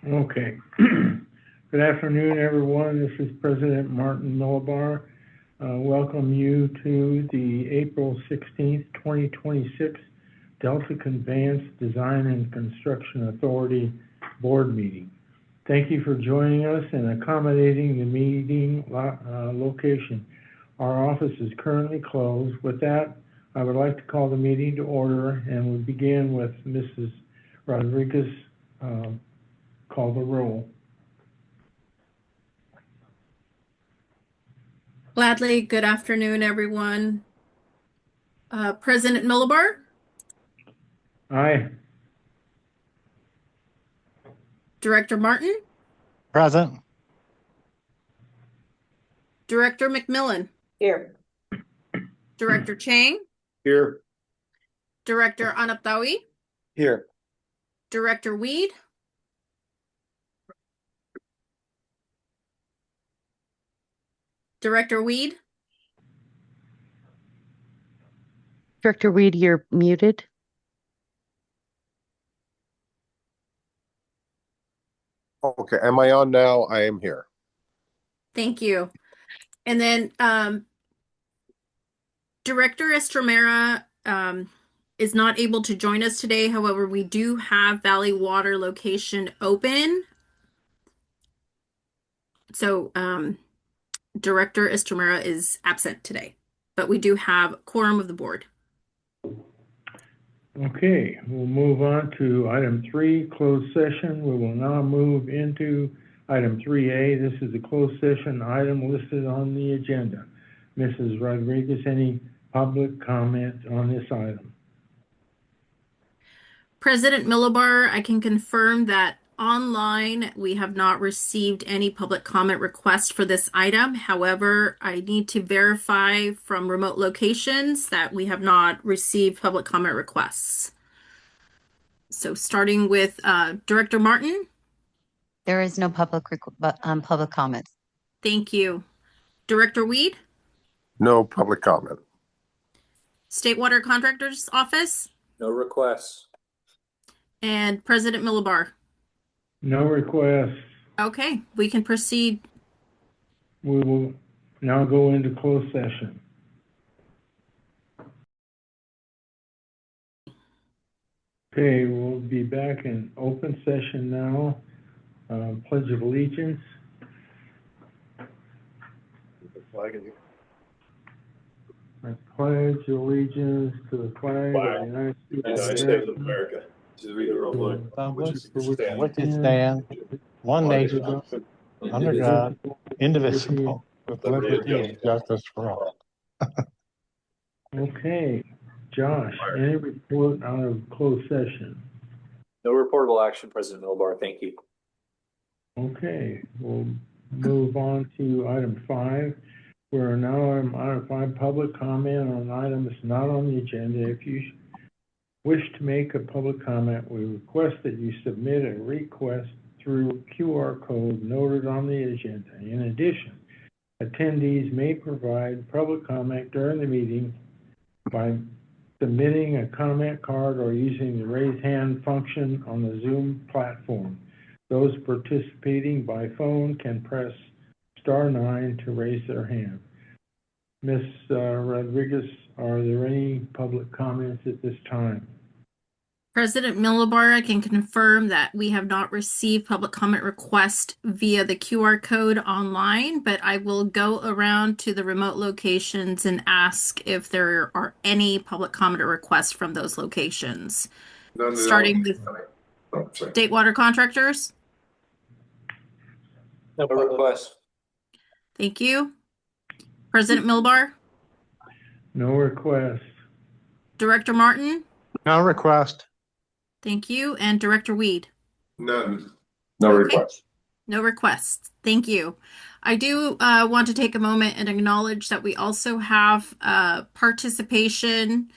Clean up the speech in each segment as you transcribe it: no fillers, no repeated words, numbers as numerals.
Okay. Good afternoon, everyone. This is President Martin Millibar. Welcome you to the April 16th, 2026 Delta Conveyance Design and Construction Authority Board Meeting. Thank you for joining us and accommodating the meeting location. Our office is currently closed. With that, I would like to call the meeting to order, and we begin with Mrs. Rodriguez. Call the roll. Gladly. Good afternoon, everyone. President Millibar, Aye. Director Martin, Present. Director McMillan, Here. Director Chang, Here. Director Anaptawi, Here. Director Weed, Director Weed, Director Weed, you're muted. Okay, am I on now? I am here. thank you. And then Director Estromera is not able to join us today. However, we do have Valley Water location open. So Director Estromera is absent today, but we do have quorum of the board. Okay, we'll move on to item 3, closed session. We will now move into item 3A. This is a closed session item listed on the agenda. Mrs. Rodriguez, any public comment on this item? President Millibar, I can confirm that online we have not received any public comment requests for this item. However, I need to verify from remote locations that we have not received public comment requests. So starting with Director Martin. There is no public comments. Thank you. Director Weed, No public comment. State Water Contractors Office, No requests. and President Millibar. No requests. Okay, we can proceed. We will now go into closed session. Okay, we'll be back in open session now. Pledge of Allegiance. I pledge allegiance to the flag of the United States of America. To the republic which it stands, one nation, under God, indivisible, with liberty and justice for all. Okay, Josh, any report out of closed session? No reportable action, President Millibar. Thank you. Okay, we'll move on to item 5. We're now on item 5, public comment on items not on the agenda. If you wish to make a public comment, we request that you submit a request through QR code noted on the agenda. In addition, attendees may provide public comment during the meeting by submitting a comment card or using the raise hand function on the Zoom platform. Those participating by phone can press *9 to raise their hand. Ms. Rodriguez, are there any public comments at this time? President Millibar, I can confirm that we have not received public comment request via the QR code online, but I will go around to the remote locations and ask if there are any public comment requests from those locations. Starting with State Water Contractors. No request. Thank you. President Millibar. No request. Director Martin. No request. Thank you. And Director Weed. None. No Okay. request. No requests. Thank you. I do want to take a moment and acknowledge that we also have participation,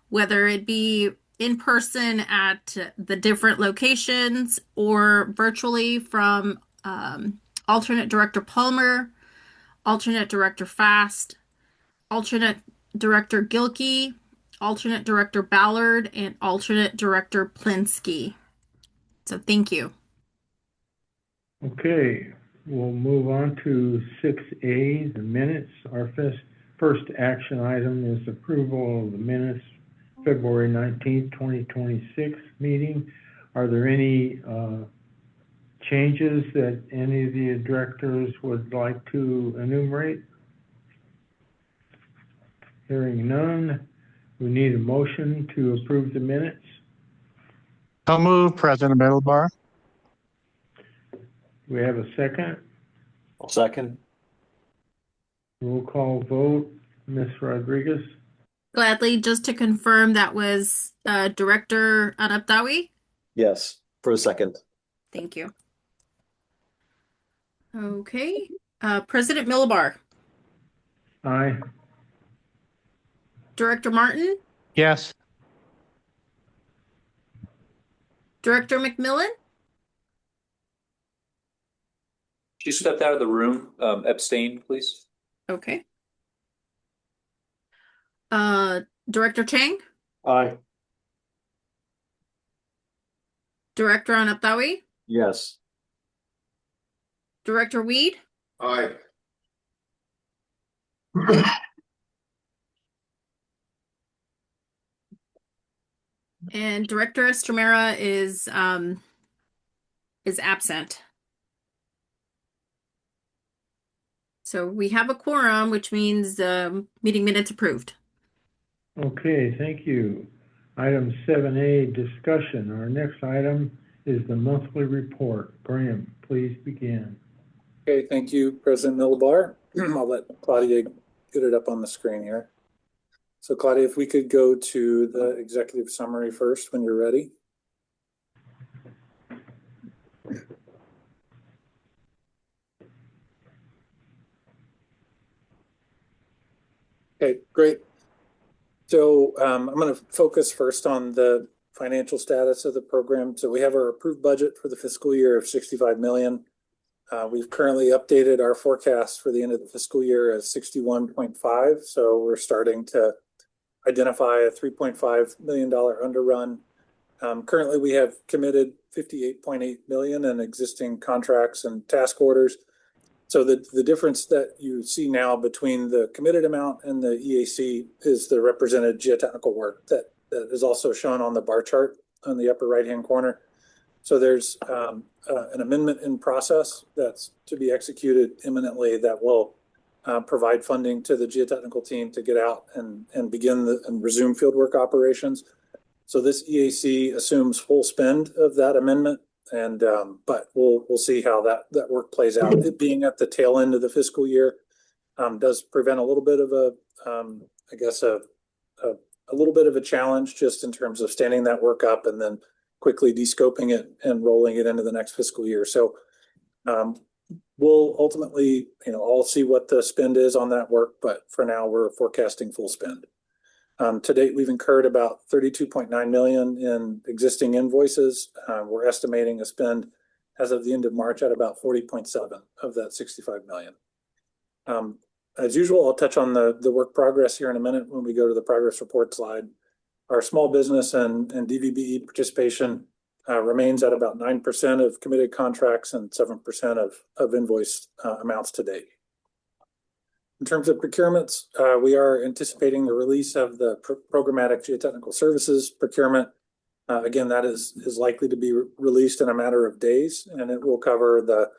whether it be in person at the different locations or virtually from alternate Director Palmer, alternate Director Fast, alternate Director Gilkey, alternate Director Ballard, and alternate Director Plinsky. So thank you. Okay, we'll move on to 6A, the minutes. Our first action item is approval of the minutes, February 19th, 2026 meeting. Are there any changes that any of the directors would like to enumerate? Hearing none, we need a motion to approve the minutes. So move, President Middlebar. We have a second. I'll second. Roll call vote. Ms. Rodriguez? Gladly, just to confirm, that was Director Anaptawi. Yes, for a second. Thank you. Okay, President Millibar, Aye. Director Martin, Yes. Director McMillan, She stepped out of the room. Abstain, please. okay. Director Chang, Aye. Director Anaptawi, Yes. Director Weed, Aye. and Director Estremera is absent. So we have a quorum, which means meeting minutes approved. Okay, thank you. Item 7A, discussion. Our next item is the monthly report. Graham, please begin. Okay, thank you, President Millibar. I'll let Claudia get it up on the screen here. So Claudia, if we could go to the executive summary first when you're ready. Okay, great. So I'm going to focus first on the financial status of the program. So we have our approved budget for the fiscal year of $65 million. We've currently updated our forecast for the end of the fiscal year as 61.5. So we're starting to identify a $3.5 million underrun. Currently, we have committed $58.8 million in existing contracts and task orders. So the difference that you see now between the committed amount and the EAC is the represented geotechnical work that is also shown on the bar chart on the upper right-hand corner. So there's an amendment in process that's to be executed imminently that will provide funding to the geotechnical team to get out and begin and resume fieldwork operations. So this EAC assumes full spend of that amendment, and but we'll see how that work plays out. It being at the tail end of the fiscal year does prevent a little bit of a I guess a little bit of a challenge just in terms of standing that work up and then quickly descoping it and rolling it into the next fiscal year. So we'll ultimately, all see what the spend is on that work, but for now we're forecasting full spend. To date, we've incurred about $32.9 million in existing invoices. We're estimating a spend as of the end of March at about 40.7 of that 65 million. As usual, I'll touch on the work progress here in a minute when we go to the progress report slide. Our small business and DVBE participation remains at about 9% of committed contracts and 7% of invoice amounts to date. In terms of procurements, we are anticipating the release of the programmatic geotechnical services procurement. Again, that is likely to be released in a matter of days, and it will cover the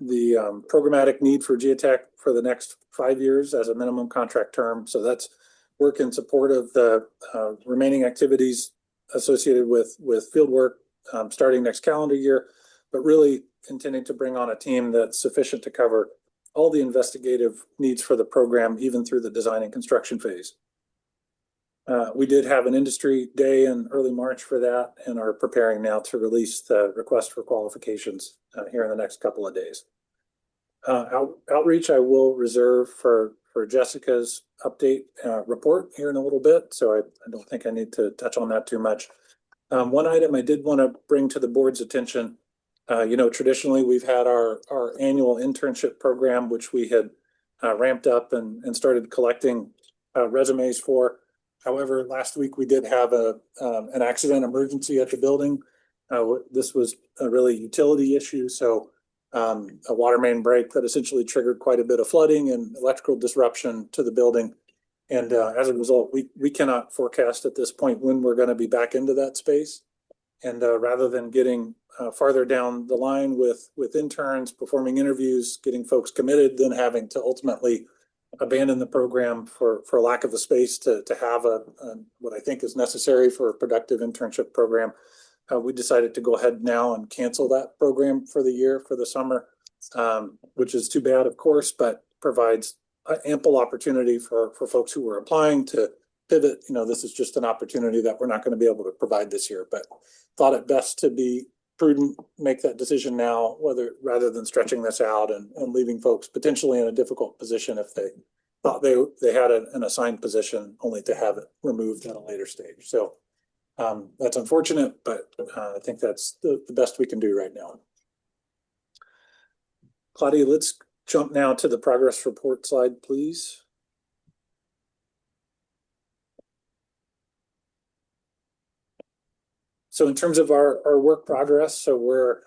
programmatic need for geotech for the next 5 years as a minimum contract term. So that's work in support of the remaining activities associated with field work starting next calendar year, but really intending to bring on a team that's sufficient to cover all the investigative needs for the program, even through the design and construction phase. We did have an industry day in early March for that and are preparing now to release the request for qualifications here in the next couple of days. Outreach I will reserve for Jessica's update report here in a little bit, so I don't think I need to touch on that too much. One item I did want to bring to the board's attention, traditionally we've had our annual internship program, which we had ramped up and started collecting resumes for. However, last week we did have an accident emergency at the building This was a really utility issue. So a water main break that essentially triggered quite a bit of flooding and electrical disruption to the building. And as a result, we cannot forecast at this point when we're going to be back into that space. And rather than getting farther down the line with interns, performing interviews, getting folks committed, then having to ultimately abandon the program for lack of a space to have what I think is necessary for a productive internship program, we decided to go ahead now and cancel that program for the year, for the summer, which is too bad, of course, but provides ample opportunity for folks who were applying to pivot. This is just an opportunity that we're not going to be able to provide this year, but thought it best to be prudent, make that decision now, rather than stretching this out and leaving folks potentially in a difficult position if they thought they had an assigned position only to have it removed at a later stage. So that's unfortunate, but I think that's the best we can do right now. Claudia, let's jump now to the progress report slide, please. So in terms of our work progress, so we're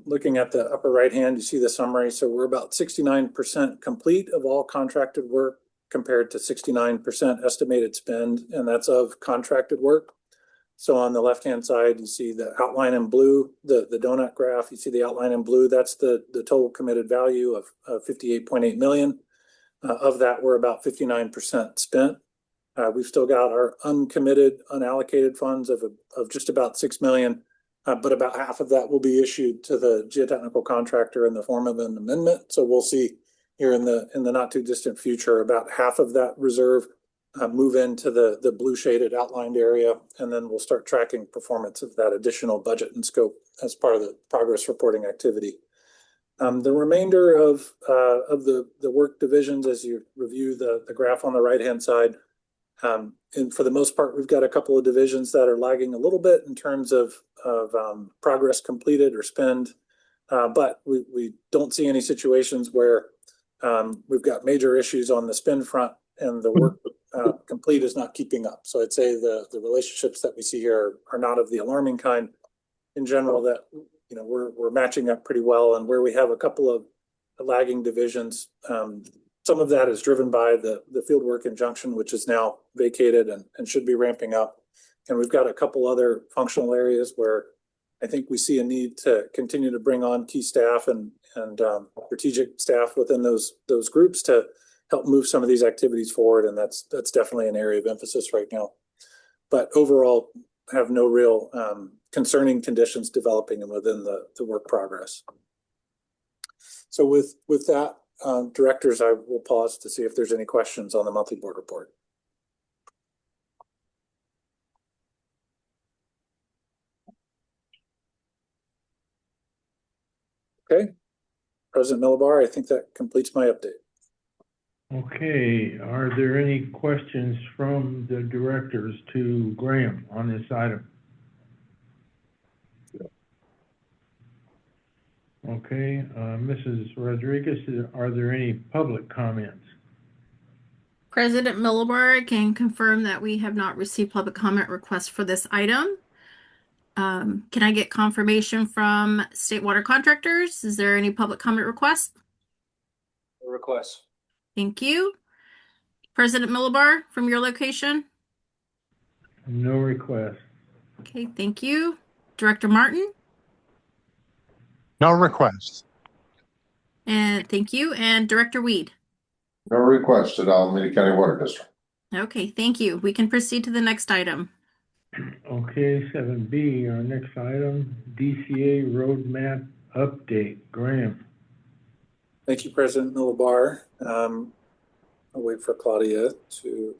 looking at the upper right hand, you see the summary. So we're about 69% complete of all contracted work compared to 69% estimated spend, and that's of contracted work. So on the left-hand side, you see the outline in blue, the donut graph, you see the outline in blue, that's the total committed value of 58.8 million. Of that, we're about 59% spent. We've still got our uncommitted, unallocated funds of just about 6 million, but about half of that will be issued to the geotechnical contractor in the form of an amendment. So we'll see here in the not too distant future about half of that reserve move into the blue shaded outlined area, and then we'll start tracking performance of that additional budget and scope as part of the progress reporting activity. The remainder of the work divisions, as you review the graph on the right hand side, and for the most part, we've got a couple of divisions that are lagging a little bit in terms of progress completed or spend, but we don't see any situations where we've got major issues on the spend front and the work complete is not keeping up. So I'd say the relationships that we see here are not of the alarming kind. In general, that we're matching up pretty well, and where we have a couple of lagging divisions, some of that is driven by the fieldwork injunction, which is now vacated and should be ramping up. And we've got a couple other functional areas where I think we see a need to continue to bring on key staff and strategic staff within those groups to help move some of these activities forward. And that's definitely an area of emphasis right now. But overall, have no real concerning conditions developing within the work progress. So with that, directors, I will pause to see if there's any questions on the monthly board report. Okay, President Millibar, I think that completes my update. Okay, are there any questions from the directors to Graham on this item? Okay, Mrs. Rodriguez, are there any public comments? President Millibar, can confirm that we have not received public comment requests for this item. Can I get confirmation from state water contractors? Is there any public comment request? No request. Thank you. President Millibar, from your location? No request. Okay, thank you. Director Martin? No requests. And thank you. And Director Weed? No request at Alameda County Water District. Okay, thank you. We can proceed to the next item. Okay, 7B, our next item, DCA roadmap update. Graham. Thank you, President Millibar. I'll wait for Claudia to.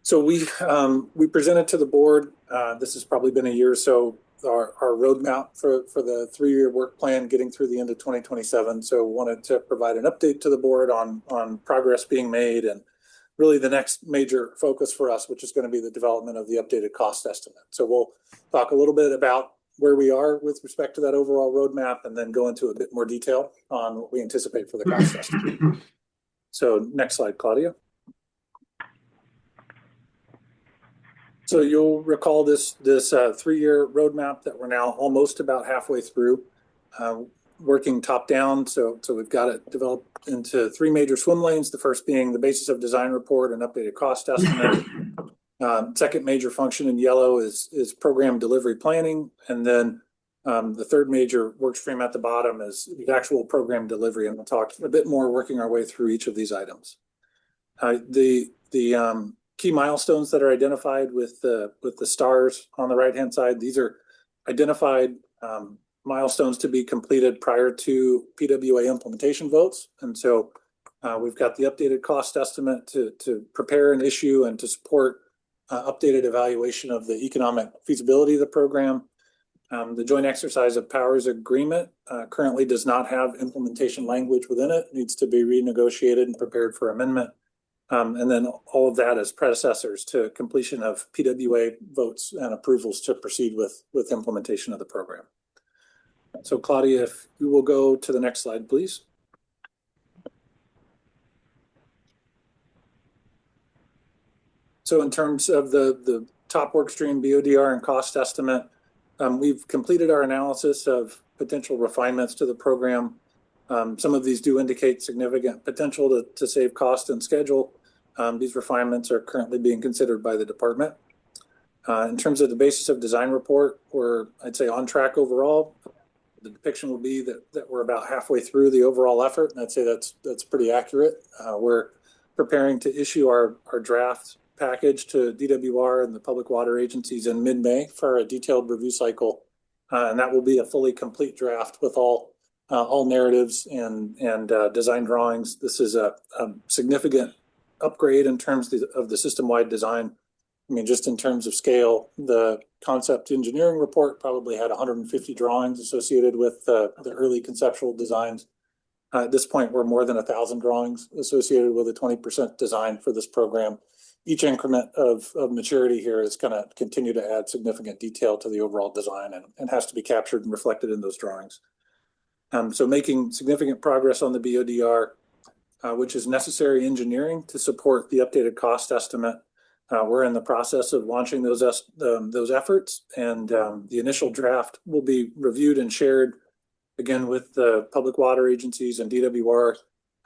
So we presented to the board, this has probably been a year or so, our roadmap for the 3-year work plan getting through the end of 2027. So wanted to provide an update to the board on progress being made and really the next major focus for us, which is going to be the development of the updated cost estimate. So we'll talk a little bit about where we are with respect to that overall roadmap and then go into a bit more detail on what we anticipate for the cost estimate. So next slide, Claudia. So you'll recall this 3-year roadmap that we're now almost about halfway through, working top down. So we've got it developed into 3 major swim lanes. The first being the basis of design report and updated cost estimate. Second major function in yellow is program delivery planning, and then the third major work stream at the bottom is the actual program delivery, and we'll talk a bit more working our way through each of these items. The key milestones that are identified with the stars on the right-hand side, these are identified milestones to be completed prior to PWA implementation votes. And so we've got the updated cost estimate to prepare an issue and to support updated evaluation of the economic feasibility of the program. The joint exercise of powers agreement currently does not have implementation language within it. It needs to be renegotiated and prepared for amendment. And then all of that as predecessors to completion of PWA votes and approvals to proceed with implementation of the program. So Claudia, if you will go to the next slide, please. So in terms of the top work stream, BODR and cost estimate, we've completed our analysis of potential refinements to the program. Some of these do indicate significant potential to save cost and schedule. These refinements are currently being considered by the department. In terms of the basis of design report, we're, I'd say, on track overall. The depiction will be that we're about halfway through the overall effort, and I'd say that's pretty accurate. We're preparing to issue our draft package to DWR and the public water agencies in mid-May for a detailed review cycle, and that will be a fully complete draft with all narratives and design drawings. This is a significant upgrade in terms of the system-wide design. I mean, just in terms of scale, the concept engineering report probably had 150 drawings associated with the early conceptual designs. At this point, we're more than 1,000 drawings associated with a 20% design for this program. Each increment of maturity here is going to continue to add significant detail to the overall design and has to be captured and reflected in those drawings. So making significant progress on the BODR, which is necessary engineering to support the updated cost estimate. We're in the process of launching those efforts, and the initial draft will be reviewed and shared again with the public water agencies and DWR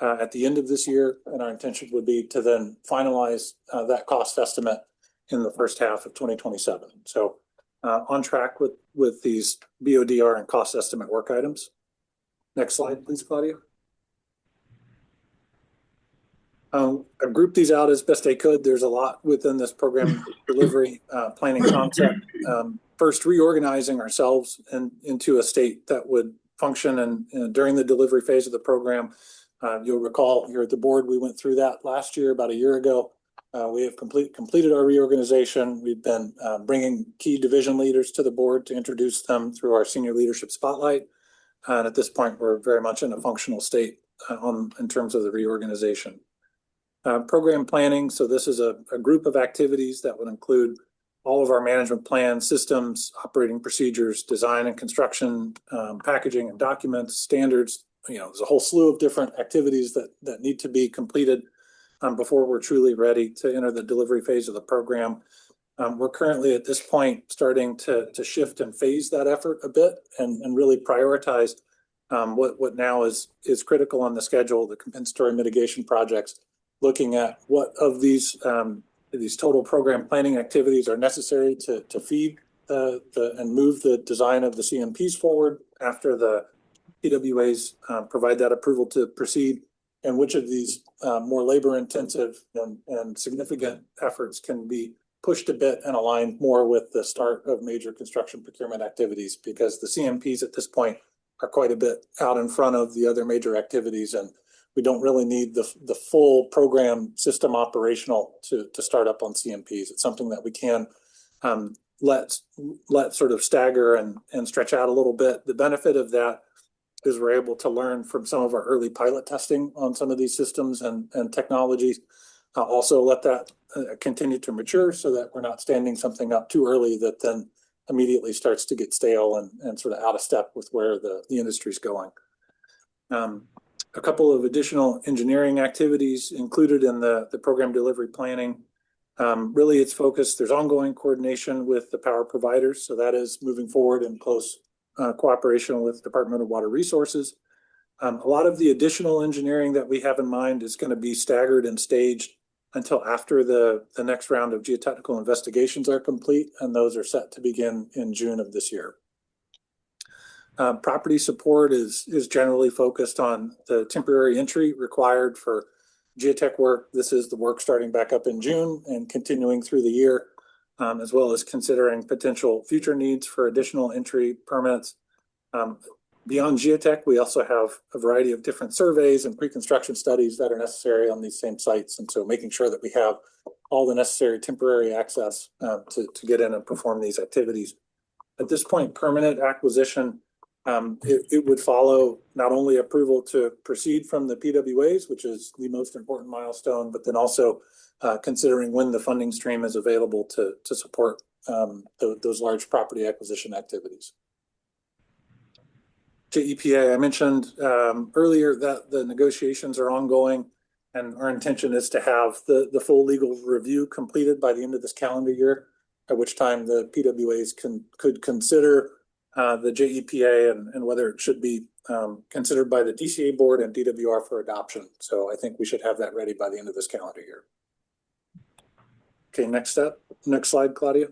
at the end of this year. And our intention would be to then finalize that cost estimate in the first half of 2027. So on track with these BODR and cost estimate work items. Next slide, please, Claudia. I grouped these out as best I could. There's a lot within this program delivery planning concept. First, reorganizing ourselves into a state that would function and during the delivery phase of the program. You'll recall here at the board, we went through that last year, about a year ago. We have completed our reorganization. We've been bringing key division leaders to the board to introduce them through our senior leadership spotlight. And at this point, we're very much in a functional state in terms of the reorganization. Program planning. So this is a group of activities that would include all of our management plans, systems, operating procedures, design and construction, packaging and documents, standards. You know, there's a whole slew of different activities that need to be completed before we're truly ready to enter the delivery phase of the program. We're currently at this point starting to shift and phase that effort a bit and really prioritize what now is critical on the schedule, the compensatory mitigation projects, looking at what of these total program planning activities are necessary to feed and move the design of the CMPs forward after the PWAs provide that approval to proceed, and which of these more labor intensive and significant efforts can be pushed a bit and aligned more with the start of major construction procurement activities, because the CMPs at this point are quite a bit out in front of the other major activities, and we don't really need the full program system operational to start up on CMPs. It's something that we can let sort of stagger and stretch out a little bit. The benefit of that is we're able to learn from some of our early pilot testing on some of these systems and technologies. Also let that continue to mature so that we're not standing something up too early that then immediately starts to get stale and sort of out of step with where the industry is going. A couple of additional engineering activities included in the program delivery planning. Really, it's focused, there's ongoing coordination with the power providers. So that is moving forward in close cooperation with Department of Water Resources. A lot of the additional engineering that we have in mind is going to be staggered and staged until after the next round of geotechnical investigations are complete, and those are set to begin in June of this year. Property support is generally focused on the temporary entry required for geotech work. This is the work starting back up in June and continuing through the year, as well as considering potential future needs for additional entry permits. Beyond geotech, we also have a variety of different surveys and pre-construction studies that are necessary on these same sites. And so making sure that we have all the necessary temporary access to get in and perform these activities. At this point, permanent acquisition, it would follow not only approval to proceed from the PWAs, which is the most important milestone, but then also considering when the funding stream is available to support those large property acquisition activities. JEPA, I mentioned earlier that the negotiations are ongoing, and our intention is to have the full legal review completed by the end of this calendar year, at which time the PWAs could consider the JEPA and whether it should be considered by the DCA board and DWR for adoption. So I think we should have that ready by the end of this calendar year. Okay, next slide, Claudia.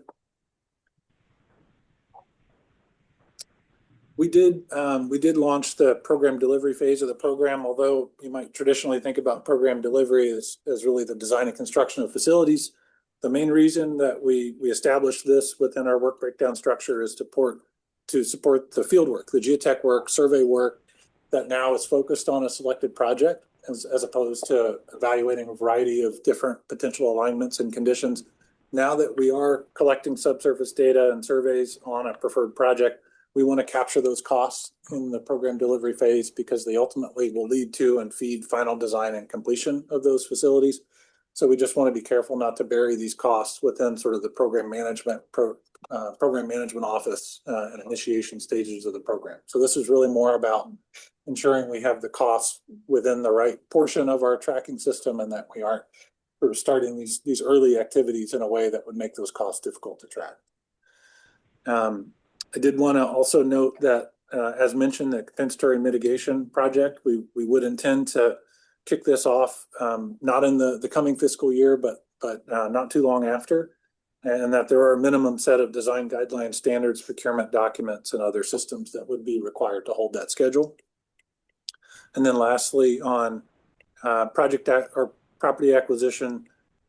We did launch the program delivery phase of the program, although you might traditionally think about program delivery as really the design and construction of facilities. The main reason that we established this within our work breakdown structure is to support the field work, the geotech work, survey work that now is focused on a selected project as opposed to evaluating a variety of different potential alignments and conditions. Now that we are collecting subsurface data and surveys on a preferred project, we want to capture those costs in the program delivery phase because they ultimately will lead to and feed final design and completion of those facilities. So we just want to be careful not to bury these costs within sort of the program management office and initiation stages of the program. So this is really more about ensuring we have the costs within the right portion of our tracking system and that we aren't sort of starting these early activities in a way that would make those costs difficult to track. I did want to also note that, as mentioned, the compensatory mitigation project, we would intend to kick this off not in the coming fiscal year, but not too long after, and that there are a minimum set of design guidelines, standards, procurement documents, and other systems that would be required to hold that schedule. And then lastly, on property acquisition,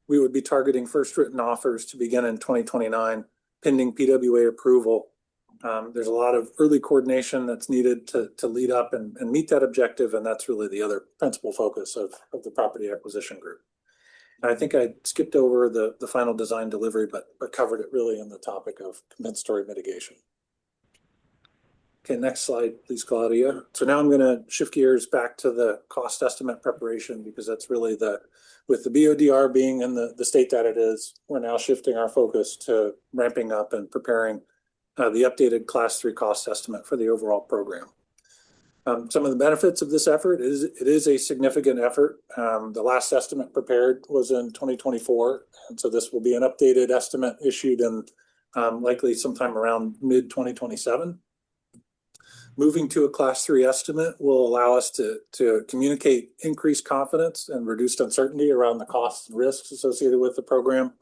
we would be targeting first written offers to begin in 2029, pending PWA approval. There's a lot of early coordination that's needed to lead up and meet that objective, and that's really the other principal focus of the property acquisition group. And I think I skipped over the final design delivery, but covered it really in the topic of compensatory mitigation. Okay, next slide, please, Claudia. So now I'm going to shift gears back to the cost estimate preparation because that's really with the BODR being in the state that it is, we're now shifting our focus to ramping up and preparing the updated Class 3 cost estimate for the overall program. Some of the benefits of this effort is it is a significant effort. The last estimate prepared was in 2024, and so this will be an updated estimate issued in likely sometime around mid-2027. Moving to a Class 3 estimate will allow us to communicate increased confidence and reduced uncertainty around the costs and risks associated with the program.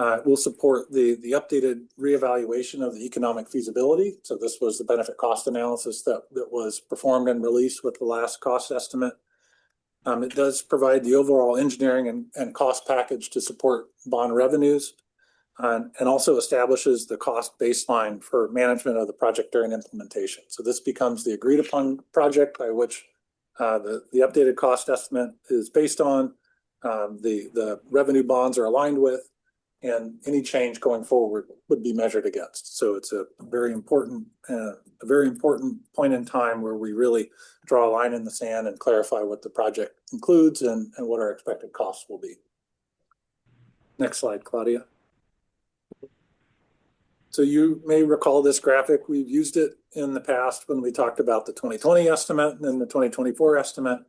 It will support the updated reevaluation of the economic feasibility. So this was the benefit cost analysis that was performed and released with the last cost estimate. It does provide the overall engineering and cost package to support bond revenues and also establishes the cost baseline for management of the project during implementation. So this becomes the agreed upon project by which the updated cost estimate is based on, the revenue bonds are aligned with, and any change going forward would be measured against. So it's a very important point in time where we really draw a line in the sand and clarify what the project includes and what our expected costs will be. Next slide, Claudia. So you may recall this graphic. We've used it in the past when we talked about the 2020 estimate and then the 2024 estimate.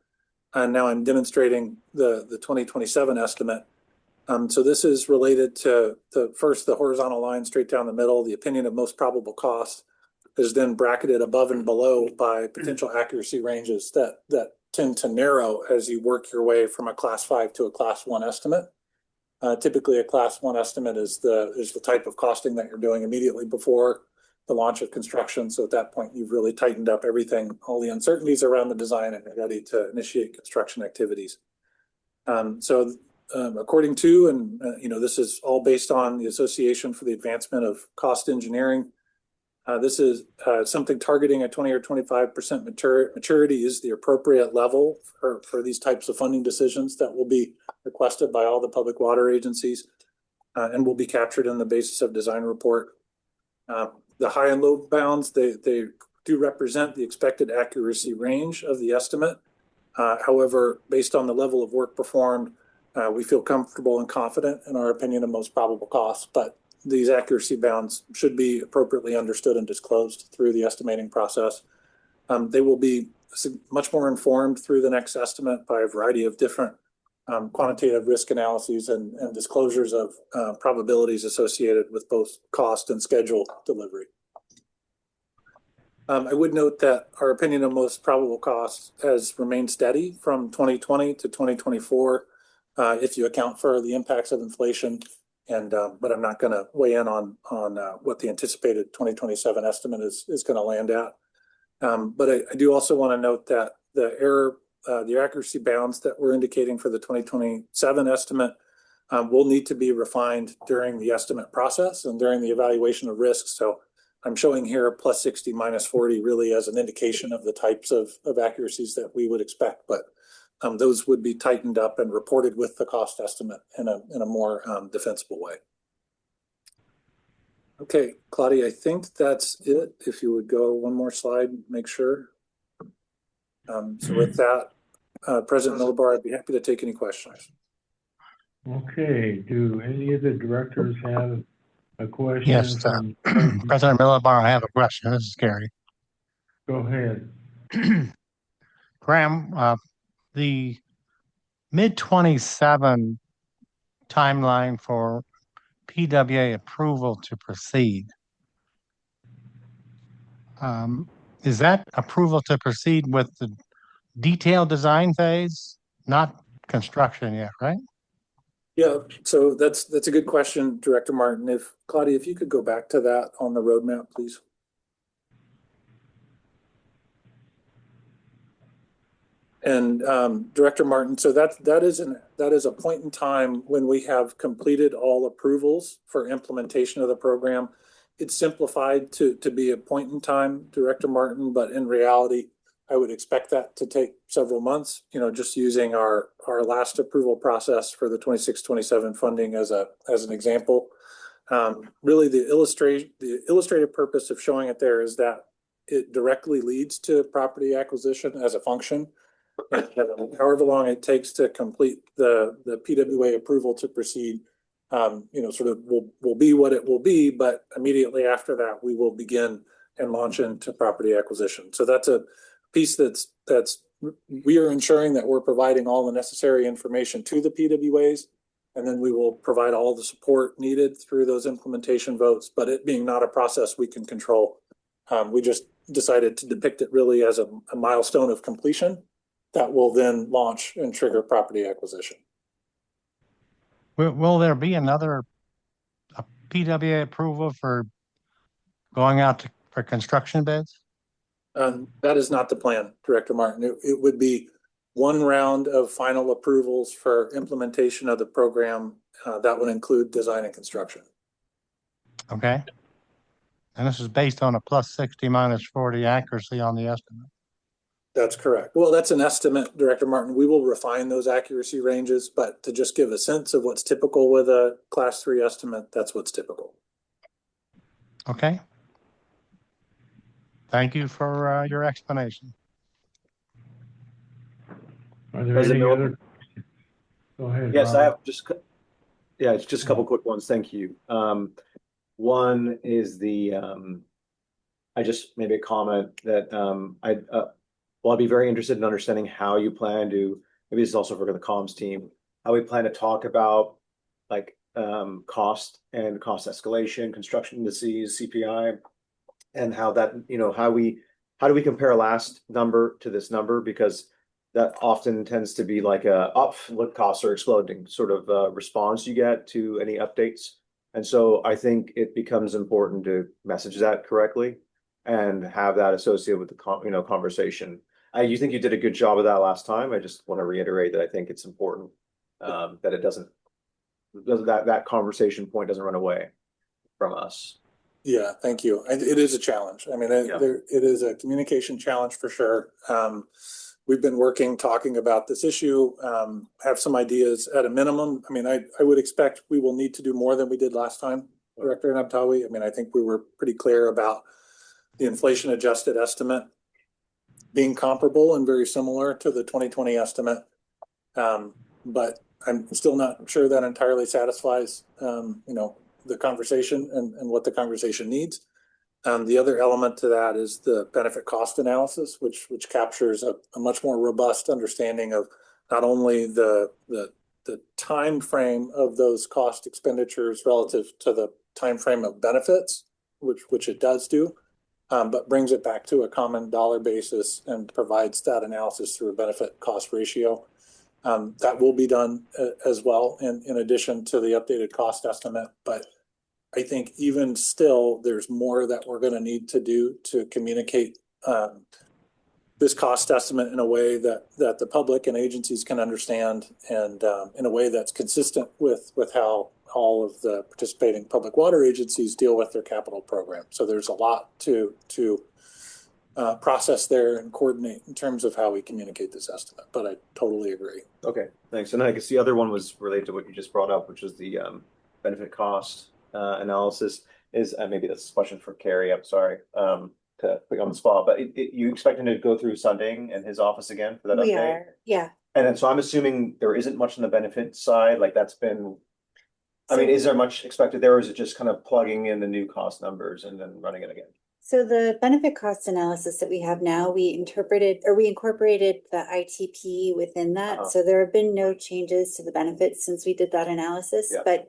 And now I'm demonstrating the 2027 estimate. So this is related to first the horizontal line straight down the middle, the opinion of most probable cost is then bracketed above and below by potential accuracy ranges that tend to narrow as you work your way from a class 5 to a class 1 estimate. Typically a class 1 estimate is the type of costing that you're doing immediately before the launch of construction. So at that point, you've really tightened up everything, all the uncertainties around the design, and you're ready to initiate construction activities. According to, and this is all based on the Association for the Advancement of Cost Engineering. This is something targeting a 20 or 25% maturity is the appropriate level for these types of funding decisions that will be requested by all the public water agencies and will be captured in the basis of design report. The high and low bounds, they do represent the expected accuracy range of the estimate. However, based on the level of work performed, we feel comfortable and confident in our opinion of most probable costs, but these accuracy bounds should be appropriately understood and disclosed through the estimating process. They will be much more informed through the next estimate by a variety of different quantitative risk analyses and disclosures of probabilities associated with both cost and schedule delivery. I would note that our opinion of most probable costs has remained steady from 2020 to 2024 if you account for the impacts of inflation. But I'm not going to weigh in on what the anticipated 2027 estimate is going to land at. But I do also want to note that the accuracy bounds that we're indicating for the 2027 estimate will need to be refined during the estimate process and during the evaluation of risks. So I'm showing here plus 60, minus 40 really as an indication of the types of accuracies that we would expect. But those would be tightened up and reported with the cost estimate in a more defensible way. Okay, Claudia, I think that's it. If you would go one more slide, make sure. So with that, President Millibar, I'd be happy to take any questions. Okay, do any of the directors have a question? Yes, President Millibar, I have a question. This is Gary. Go ahead. Graham, the mid-27 timeline for PWA approval to proceed. Is that approval to proceed with the detailed design phase, not construction yet, right? Yeah, so that's a good question, Director Martin. Claudia, if you could go back to that on the roadmap, please. And Director Martin, so that is a point in time when we have completed all approvals for implementation of the program. It's simplified to be a point in time, Director Martin, but in reality, I would expect that to take several months, just using our last approval process for the 26-27 funding as an example. Really, the illustrative purpose of showing it there is that it directly leads to property acquisition as a function. However long it takes to complete the PWA approval to proceed, sort of will be what it will be, but immediately after that, we will begin and launch into property acquisition. So that's a piece we are ensuring that we're providing all the necessary information to the PWAs, and then we will provide all the support needed through those implementation votes, but it being not a process we can control. We just decided to depict it really as a milestone of completion that will then launch and trigger property acquisition. Will there be another PWA approval for going out for construction bids? That is not the plan, Director Martin. It would be one round of final approvals for implementation of the program that would include design and construction. Okay. And this is based on a plus 60, minus 40 accuracy on the estimate. That's correct. Well, that's an estimate, Director Martin. We will refine those accuracy ranges, but to just give a sense of what's typical with a class 3 estimate, that's what's typical. Okay. Thank you for your explanation. Are there any other? Go ahead. Yes, Robert. I have it's just a couple quick ones. Thank you. One is I just made a comment that I'd be very interested in understanding how you plan to, maybe this is also for the comms team, how we plan to talk about like cost and cost escalation, construction indices, CPI, and how that, how do we compare last number to this number? Because that often tends to be like look, costs are exploding sort of response you get to any updates. And so I think it becomes important to message that correctly and have that associated with the conversation. You think you did a good job of that last time. I just want to reiterate that I think it's important that it doesn't that conversation point doesn't run away from us. Yeah, thank you. It is a challenge. I mean, it is a communication challenge for sure. We've been talking about this issue, have some ideas at a minimum. I mean, I would expect we will need to do more than we did last time, Director Nabtawi. I mean, I think we were pretty clear about the inflation adjusted estimate being comparable and very similar to the 2020 estimate. But I'm still not sure that entirely satisfies, the conversation and what the conversation needs. The other element to that is the benefit cost analysis, which captures a much more robust understanding of not only the time frame of those cost expenditures relative to the time frame of benefits, which it does do, but brings it back to a common dollar basis and provides that analysis through a benefit cost ratio. That will be done as well in addition to the updated cost estimate. But I think even still, there's more that we're going to need to do to communicate this cost estimate in a way that the public and agencies can understand, and in a way that's consistent with how all of the participating public water agencies deal with their capital program. So there's a lot to process there and coordinate in terms of how we communicate this estimate, but I totally agree. Okay, thanks. And I guess the other one was related to what you just brought up, which was the benefit cost analysis. Is maybe this is a question for Carrie. I'm sorry to put you on the spot, but you expecting to go through Sunding and his office again for that update? We are, yeah. And then so I'm assuming there isn't much on the benefit side, like that's been. I mean, is there much expected there, or is it just kind of plugging in the new cost numbers and then running it again? So the benefit cost analysis that we have now, we incorporated the ITP within that. So there have been no changes to the benefits since we did that analysis, but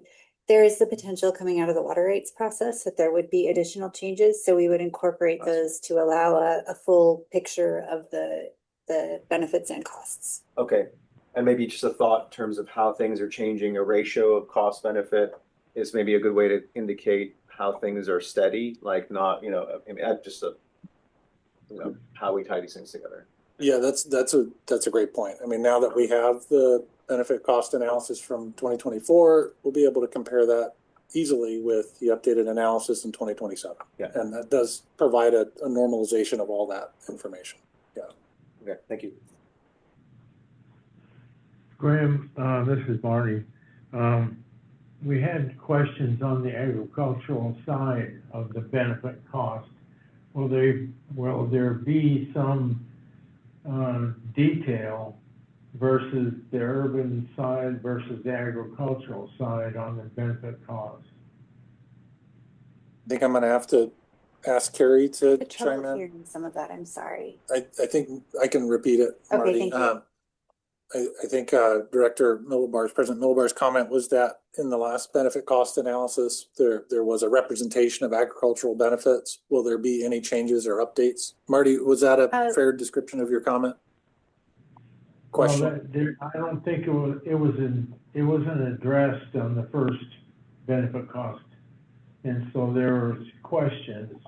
there is the potential coming out of the water rates process that there would be additional changes. So we would incorporate those to allow a full picture of the benefits and costs. Okay. And maybe just a thought in terms of how things are changing. A ratio of cost benefit is maybe a good way to indicate how things are steady, like not, just how we tie these things together. Yeah, that's a great point. I mean, now that we have the benefit cost analysis from 2024, we'll be able to compare that easily with the updated analysis in 2027. Yeah. And that does provide a normalization of all that information. Yeah. Okay, thank you. Graham, this is Marty. We had questions on the agricultural side of the benefit cost. Will there be some detail versus the urban side versus the agricultural side on the benefit cost? I think I'm going to have to ask Carrie to chime in. Hearing some of that, I'm sorry. I think I can repeat it, Marty. Okay, thank you. I think President Millibar's comment was that in the last benefit cost analysis, there was a representation of agricultural benefits. Will there be any changes or updates? Marty, was that a fair description of your comment? Question. Well, I don't think it wasn't addressed on the first benefit cost, and so there was questions,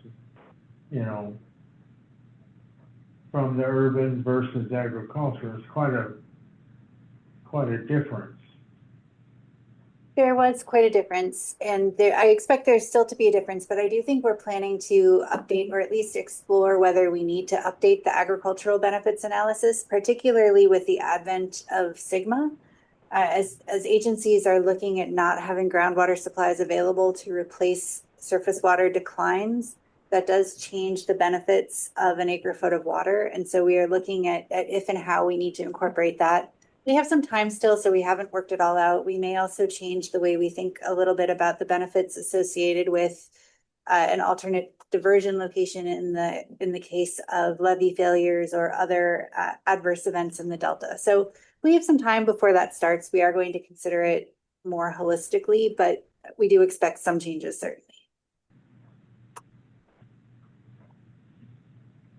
from the urban versus agriculture. It's quite a difference. There was quite a difference, and I expect there's still to be a difference, but I do think we're planning to update or at least explore whether we need to update the agricultural benefits analysis, particularly with the advent of Sigma. As agencies are looking at not having groundwater supplies available to replace surface water declines, that does change the benefits of an acre foot of water. And so we are looking at if and how we need to incorporate that. We have some time still, so we haven't worked it all out. We may also change the way we think a little bit about the benefits associated with an alternate diversion location in the case of levee failures or other adverse events in the Delta. So we have some time before that starts. We are going to consider it more holistically, but we do expect some changes certainly.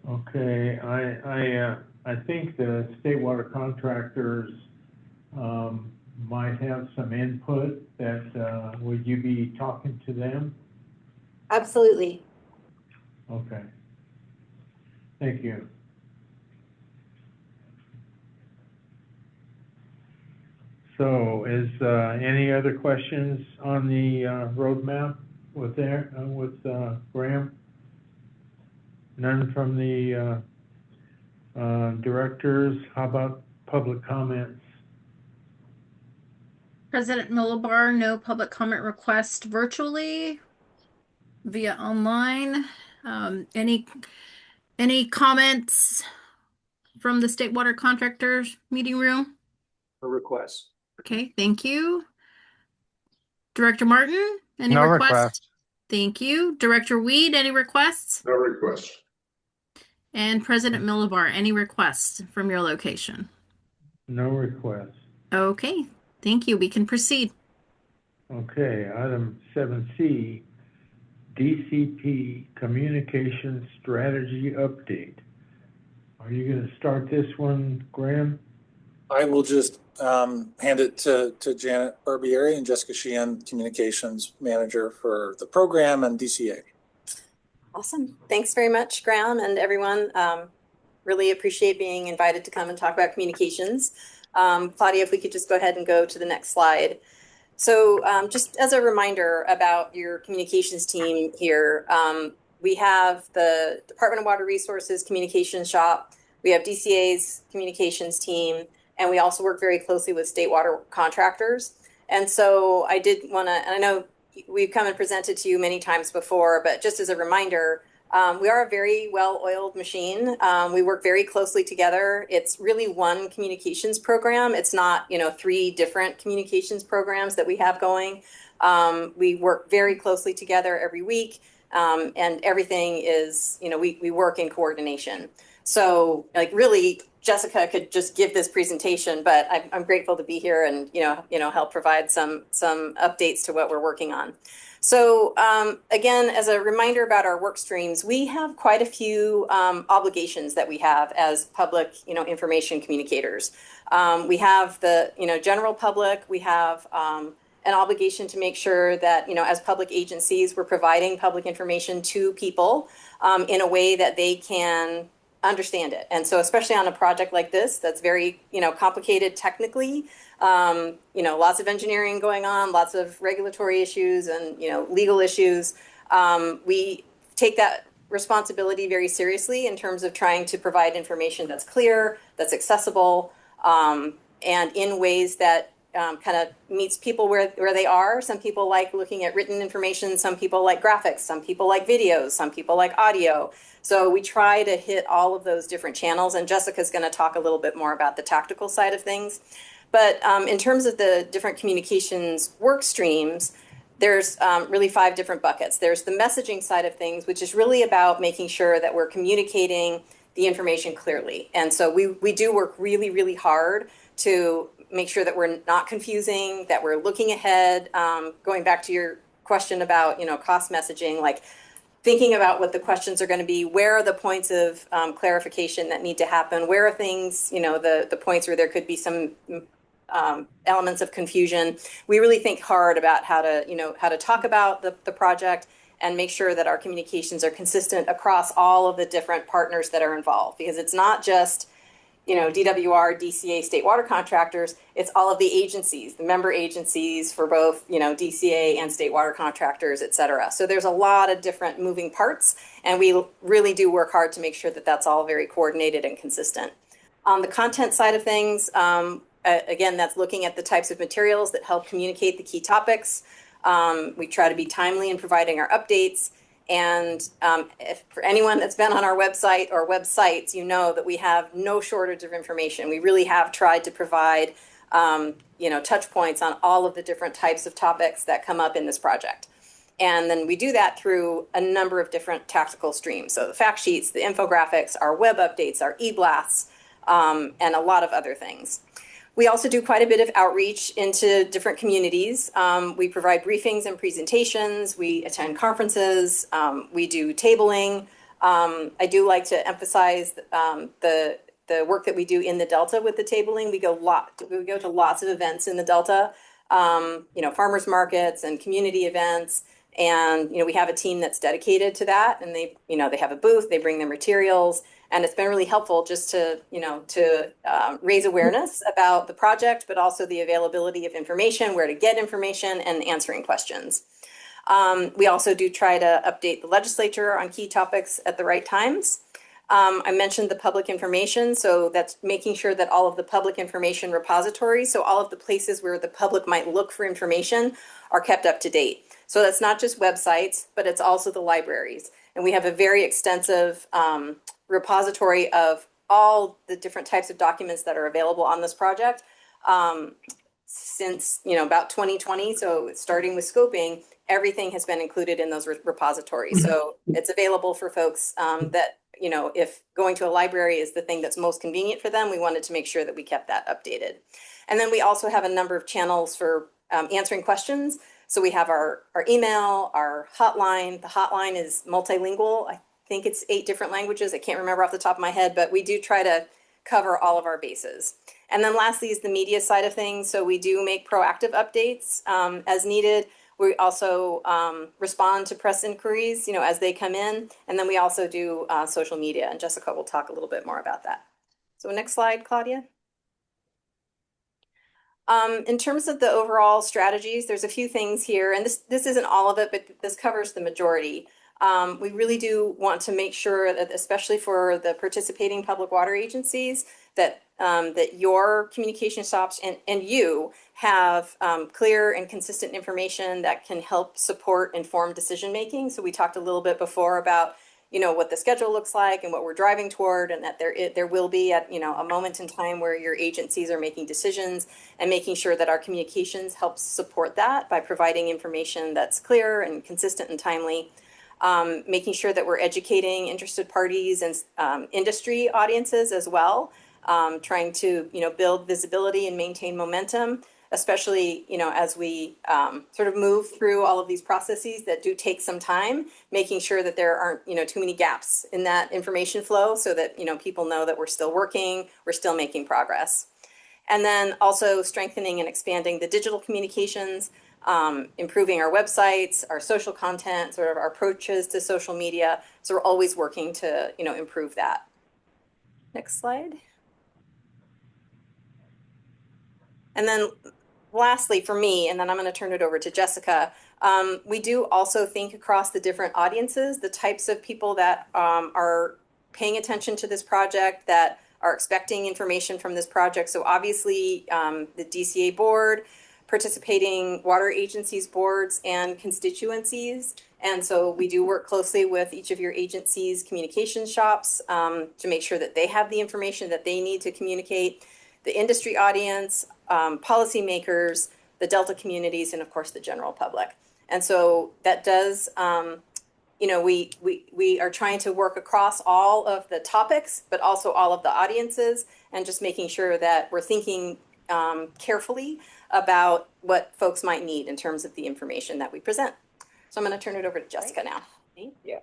Okay, I think the state water contractors might have some input that, would you be talking to them? Absolutely. Okay. Thank you. So is any other questions on the roadmap with Graham? None from the directors? How about public comments? President Millibar, no public comment request virtually via online. Any comments from the State Water Contractors meeting room? A request. Okay, thank you. Director Martin, any No requests? request. Thank you. Director Weed, any requests? No request. And President Millibar, any requests from your location? No requests. Okay, thank you. We can proceed. Okay, item 7C, DCP Communications Strategy Update. Are you going to start this one, Graham? I will just hand it to Janet Barbieri and Jessica Sheehan, Communications Manager for the program and DCA. Awesome. Thanks very much, Graham, and everyone. Really appreciate being invited to come and talk about communications. Claudia, if we could just go ahead and go to the next slide. So just as a reminder about your communications team here, we have the Department of Water Resources Communications Shop, we have DCA's communications team, and we also work very closely with state water contractors. And so I did want to, and I know we've come and presented to you many times before, but just as a reminder, we are a very well-oiled machine. We work very closely together. It's really one communications program. It's not, 3 different communications programs that we have going. We work very closely together every week, and everything is, we work in coordination. So, really, Jessica could just give this presentation, but I'm grateful to be here and help provide some updates to what we're working on. So again, as a reminder about our work streams, we have quite a few obligations that we have as public information communicators. We have the general public. We have an obligation to make sure that as public agencies, we're providing public information to people in a way that they can understand it. And so especially on a project like this, that's very, complicated technically, lots of engineering going on, lots of regulatory issues and, legal issues. We take that responsibility very seriously in terms of trying to provide information that's clear, that's accessible, and in ways that kind of meets people where they are. Some people like looking at written information. Some people like graphics. Some people like videos. Some people like audio. So we try to hit all of those different channels. And Jessica's going to talk a little bit more about the tactical side of things. But in terms of the different communications work streams, there's really 5 different buckets. There's the messaging side of things, which is really about making sure that we're communicating the information clearly. And so we do work really, really hard to make sure that we're not confusing, that we're looking ahead. Going back to your question about, cost messaging, like thinking about what the questions are going to be, where are the points of clarification that need to happen, where are things, the points where there could be some elements of confusion. We really think hard about how to talk about the project and make sure that our communications are consistent across all of the different partners that are involved, because it's not just DWR, DCA, state water contractors, it's all of the agencies, the member agencies for both, DCA and state water contractors, et cetera. So there's a lot of different moving parts, and we really do work hard to make sure that that's all very coordinated and consistent. On the content side of things, again, that's looking at the types of materials that help communicate the key topics. We try to be timely in providing our updates. And if for anyone that's been on our website or websites, that we have no shortage of information. We really have tried to provide, touch points on all of the different types of topics that come up in this project. And then we do that through a number of different tactical streams. So the fact sheets, the infographics, our web updates, our e-blasts, and a lot of other things. We also do quite a bit of outreach into different communities. We provide briefings and presentations. We attend conferences. We do tabling. I do like to emphasize the work that we do in the Delta with the tabling. We go to lots of events in the Delta, farmers markets and community events. And, we have a team that's dedicated to that, and they have a booth, they bring their materials, and it's been really helpful just to raise awareness about the project, but also the availability of information, where to get information, and answering questions. We also do try to update the legislature on key topics at the right times. I mentioned the public information, so that's making sure that all of the public information repositories, so all of the places where the public might look for information, are kept up to date. So that's not just websites, but it's also the libraries. And we have a very extensive repository of all the different types of documents that are available on this project since about 2020. So starting with scoping, everything has been included in those repositories. So it's available for folks that, if going to a library is the thing that's most convenient for them, we wanted to make sure that we kept that updated. And then we also have a number of channels for answering questions. So we have our email, our hotline. The hotline is multilingual. I think it's 8 different languages. I can't remember off the top of my head, but we do try to cover all of our bases. And then lastly is the media side of things. So we do make proactive updates as needed. We also respond to press inquiries, as they come in. And then we also do social media. And Jessica will talk a little bit more about that. So next slide, Claudia. In terms of the overall strategies, there's a few things here, and this isn't all of it, but this covers the majority. We really do want to make sure that, especially for the participating public water agencies, that your communication stops and you have clear and consistent information that can help support informed decision making. So we talked a little bit before about what the schedule looks like and what we're driving toward, and that there will be at a moment in time where your agencies are making decisions, and making sure that our communications helps support that by providing information that's clear and consistent and timely. Making sure that we're educating interested parties and industry audiences as well, trying to build visibility and maintain momentum, especially as we sort of move through all of these processes that do take some time, making sure that there aren't too many gaps in that information flow, so that people know that we're still working, we're still making progress. And then also strengthening and expanding the digital communications, improving our websites, our social content, sort of our approaches to social media. So we're always working to improve that. Next slide. And then lastly for me, and then I'm going to turn it over to Jessica, we do also think across the different audiences, the types of people that are paying attention to this project, that are expecting information from this project. So obviously the DCA board, participating water agencies boards and constituencies. And so we do work closely with each of your agencies' communication shops to make sure that they have the information that they need to communicate. The industry audience, policymakers, the Delta communities, and of course the general public. And so that does, we are trying to work across all of the topics, but also all of the audiences, and just making sure that we're thinking carefully about what folks might need in terms of the information that we present. So I'm going to turn it over to Jessica now. Thank you.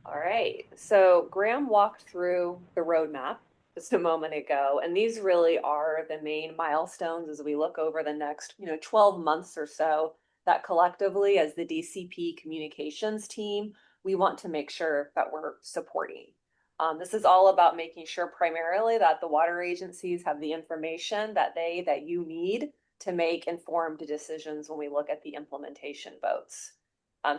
All right, so Graham walked through the roadmap just a moment ago, and these really are the main milestones as we look over the next 12 months or so, that collectively as the DCP Communications team, we want to make sure that we're supporting. This is all about making sure primarily that the water agencies have the information that you need to make informed decisions when we look at the implementation votes.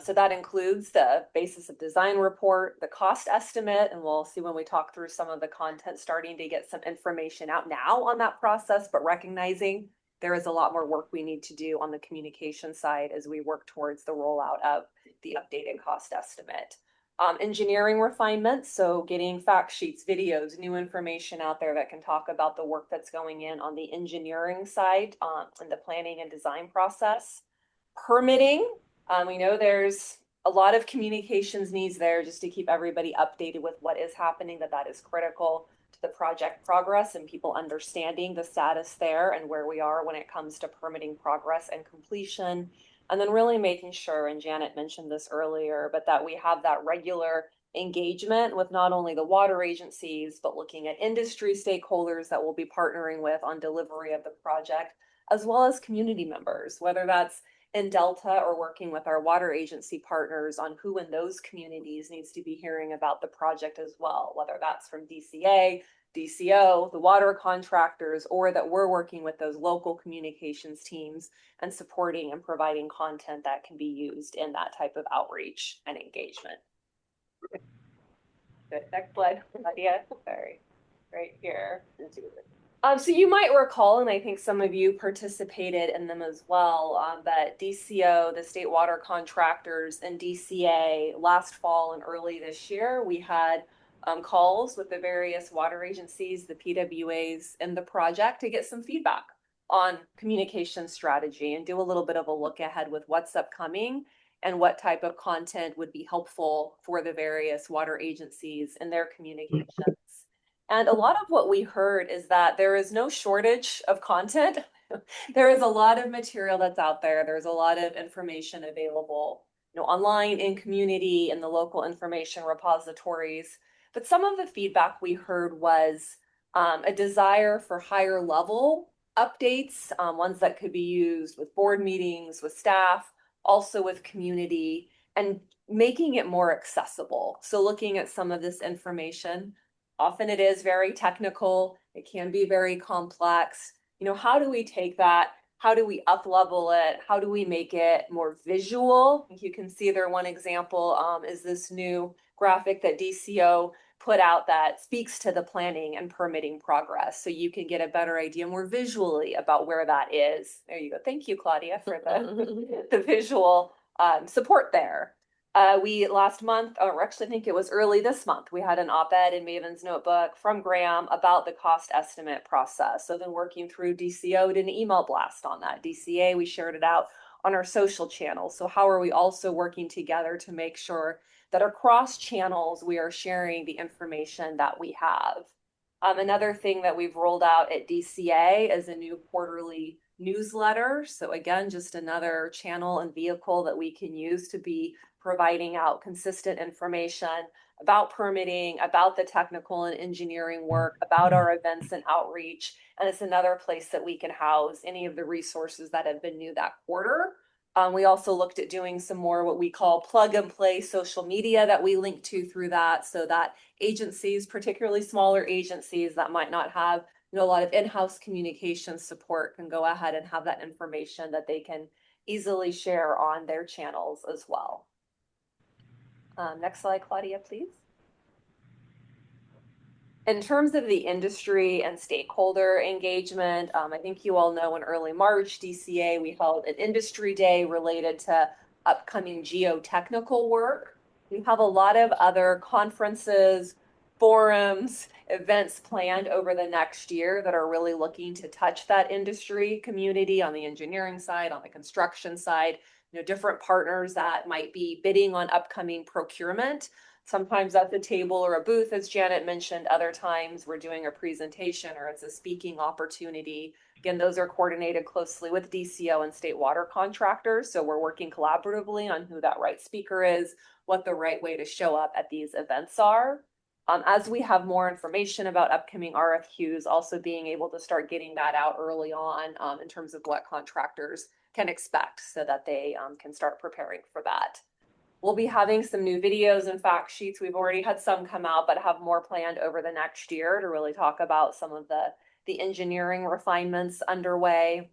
So that includes the basis of design report, the cost estimate, and we'll see when we talk through some of the content starting to get some information out now on that process, but recognizing there is a lot more work we need to do on the communication side as we work towards the rollout of the updated cost estimate. Engineering refinements, so getting fact sheets, videos, new information out there that can talk about the work that's going in on the engineering side and the planning and design process. Permitting, we know there's a lot of communications needs there just to keep everybody updated with what is happening, that is critical to the project progress and people understanding the status there and where we are when it comes to permitting progress and completion. And then really making sure, and Janet mentioned this earlier, but that we have that regular engagement with not only the water agencies, but looking at industry stakeholders that we'll be partnering with on delivery of the project, as well as community members, whether that's in Delta or working with our water agency partners on who in those communities needs to be hearing about the project as well, whether that's from DCA, DCO, the water contractors, or that we're working with those local communications teams and supporting and providing content that can be used in that type of outreach and engagement. Good. Next slide, Nadia. Sorry, right here. So you might recall, and I think some of you participated in them as well, that DCO, the state water contractors, and DCA last fall and early this year, we had calls with the various water agencies, the PWAs, and the project to get some feedback on communication strategy and do a little bit of a look ahead with what's upcoming and what type of content would be helpful for the various water agencies in their communications. And a lot of what we heard is that there is no shortage of content. There is a lot of material that's out there. There's a lot of information available, online, in community, in the local information repositories. But some of the feedback we heard was a desire for higher level updates, ones that could be used with board meetings, with staff, also with community, and making it more accessible. So looking at some of this information, often it is very technical. It can be very complex. How do we take that? How do we up-level it? How do we make it more visual? You can see there one example is this new graphic that DCO put out that speaks to the planning and permitting progress. So you can get a better idea more visually about where that is. There you go. Thank you, Claudia, for the visual support there. We last month, or actually I think it was early this month, we had an op-ed in Maven's Notebook from Graham about the cost estimate process. So then working through DCO, did an email blast on that. DCA, we shared it out on our social channels. So how are we also working together to make sure that across channels we are sharing the information that we have? Another thing that we've rolled out at DCA is a new quarterly newsletter. So again, just another channel and vehicle that we can use to be providing out consistent information about permitting, about the technical and engineering work, about our events and outreach. And it's another place that we can house any of the resources that have been new that quarter. We also looked at doing some more what we call plug and play social media that we link to through that, so that agencies, particularly smaller agencies that might not have a lot of in-house communication support, can go ahead and have that information that they can easily share on their channels as well. Next slide, Claudia, please. In terms of the industry and stakeholder engagement, I think you all know in early March, DCA, we held an industry day related to upcoming geotechnical work. We have a lot of other conferences, forums, events planned over the next year that are really looking to touch that industry community on the engineering side, on the construction side, different partners that might be bidding on upcoming procurement. Sometimes at the table or a booth, as Janet mentioned. Other times we're doing a presentation or it's a speaking opportunity. Again, those are coordinated closely with DCO and state water contractors. So we're working collaboratively on who that right speaker is, what the right way to show up at these events are. As we have more information about upcoming RFQs, also being able to start getting that out early on in terms of what contractors can expect so that they can start preparing for that. We'll be having some new videos and fact sheets. We've already had some come out, but have more planned over the next year to really talk about some of the engineering refinements underway.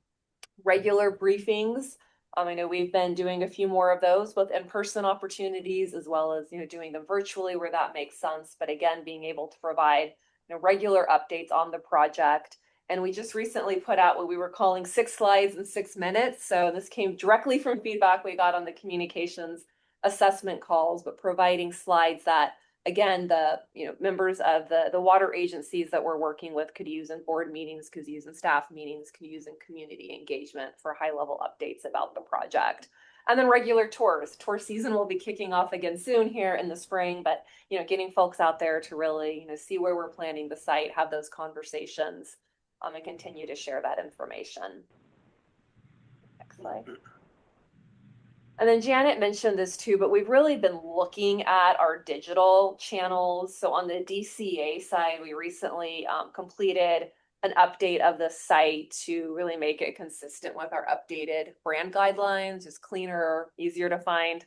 Regular briefings. I know we've been doing a few more of those, both in-person opportunities as well as doing them virtually where that makes sense. But again, being able to provide regular updates on the project. And we just recently put out what we were calling 6 slides in 6 minutes. So this came directly from feedback we got on the communications assessment calls, but providing slides that, again, the members of the water agencies that we're working with could use in board meetings, could use in staff meetings, could use in community engagement for high-level updates about the project. And then regular tours. Tour season will be kicking off again soon here in the spring, but getting folks out there to really, see where we're planning the site, have those conversations, and continue to share that information. Next slide. And then Janet mentioned this too, but we've really been looking at our digital channels. So on the DCA side, we recently completed an update of the site to really make it consistent with our updated brand guidelines, just cleaner, easier to find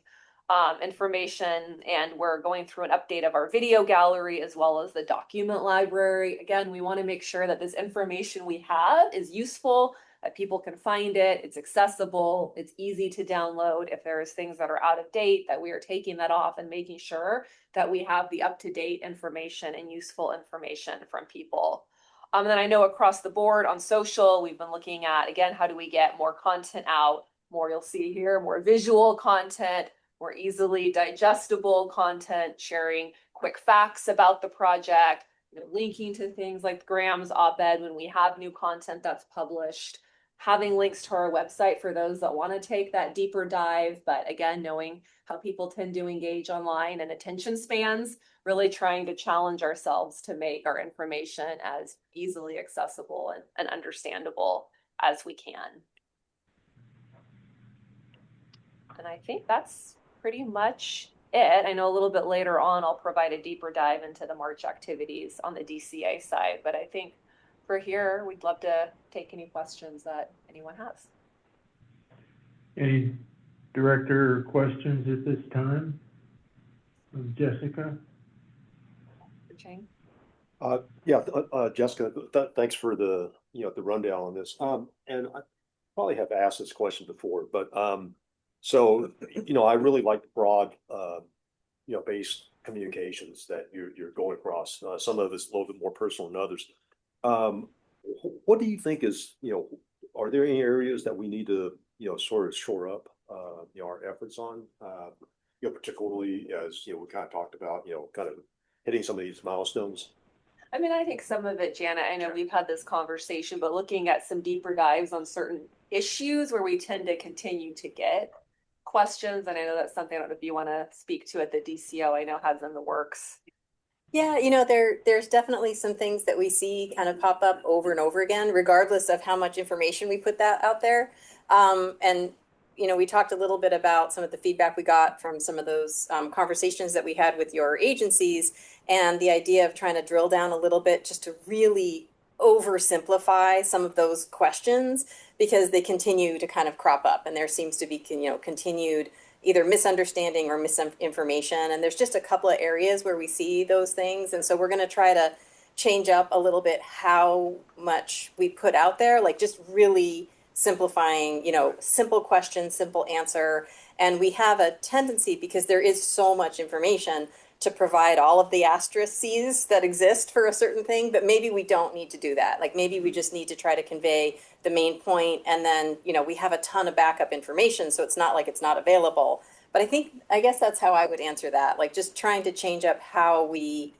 information. And we're going through an update of our video gallery as well as the document library. Again, we want to make sure that this information we have is useful, that people can find it, it's accessible, it's easy to download. If there's things that are out of date, that we are taking that off and making sure that we have the up-to-date information and useful information from people. And then I know across the board on social, we've been looking at, again, how do we get more content out, more you'll see here, more visual content, more easily digestible content, sharing quick facts about the project, linking to things like Graham's op-ed when we have new content that's published, having links to our website for those that want to take that deeper dive, but again, knowing how people tend to engage online and attention spans, really trying to challenge ourselves to make our information as easily accessible and understandable as we can. And I think that's pretty much it. I know a little bit later on, I'll provide a deeper dive into the March activities on the DCA side, but I think for here, we'd love to take any questions that anyone has. Any director questions at this time? Jessica? Jessica, thanks for the the rundown on this. And I probably have asked this question before, but so I really like the broad based communications that you're going across. Some of it's a little bit more personal than others. What do you think is are there any areas that we need to sort of shore up our efforts on? Particularly as we kind of talked about kind of hitting some of these milestones. I mean, I think some of it, Janet, I know we've had this conversation, but looking at some deeper dives on certain issues where we tend to continue to get questions. And I know that's something I don't know if you want to speak to at the DCO, I know has in the works. Yeah, there's definitely some things that we see kind of pop up over and over again, regardless of how much information we put that out there. And we talked a little bit about some of the feedback we got from some of those conversations that we had with your agencies, and the idea of trying to drill down a little bit just to really oversimplify some of those questions, because they continue to kind of crop up, and there seems to be continued either misunderstanding or misinformation. And there's just a couple of areas where we see those things. And so we're going to try to change up a little bit how much we put out there, like just really simplifying, simple question, simple answer. And we have a tendency, because there is so much information, to provide all of the asterisks that exist for a certain thing, but maybe we don't need to do that. Like maybe we just need to try to convey the main point, and then, we have a ton of backup information, so it's not like it's not available. But I guess that's how I would answer that, like just trying to change up how we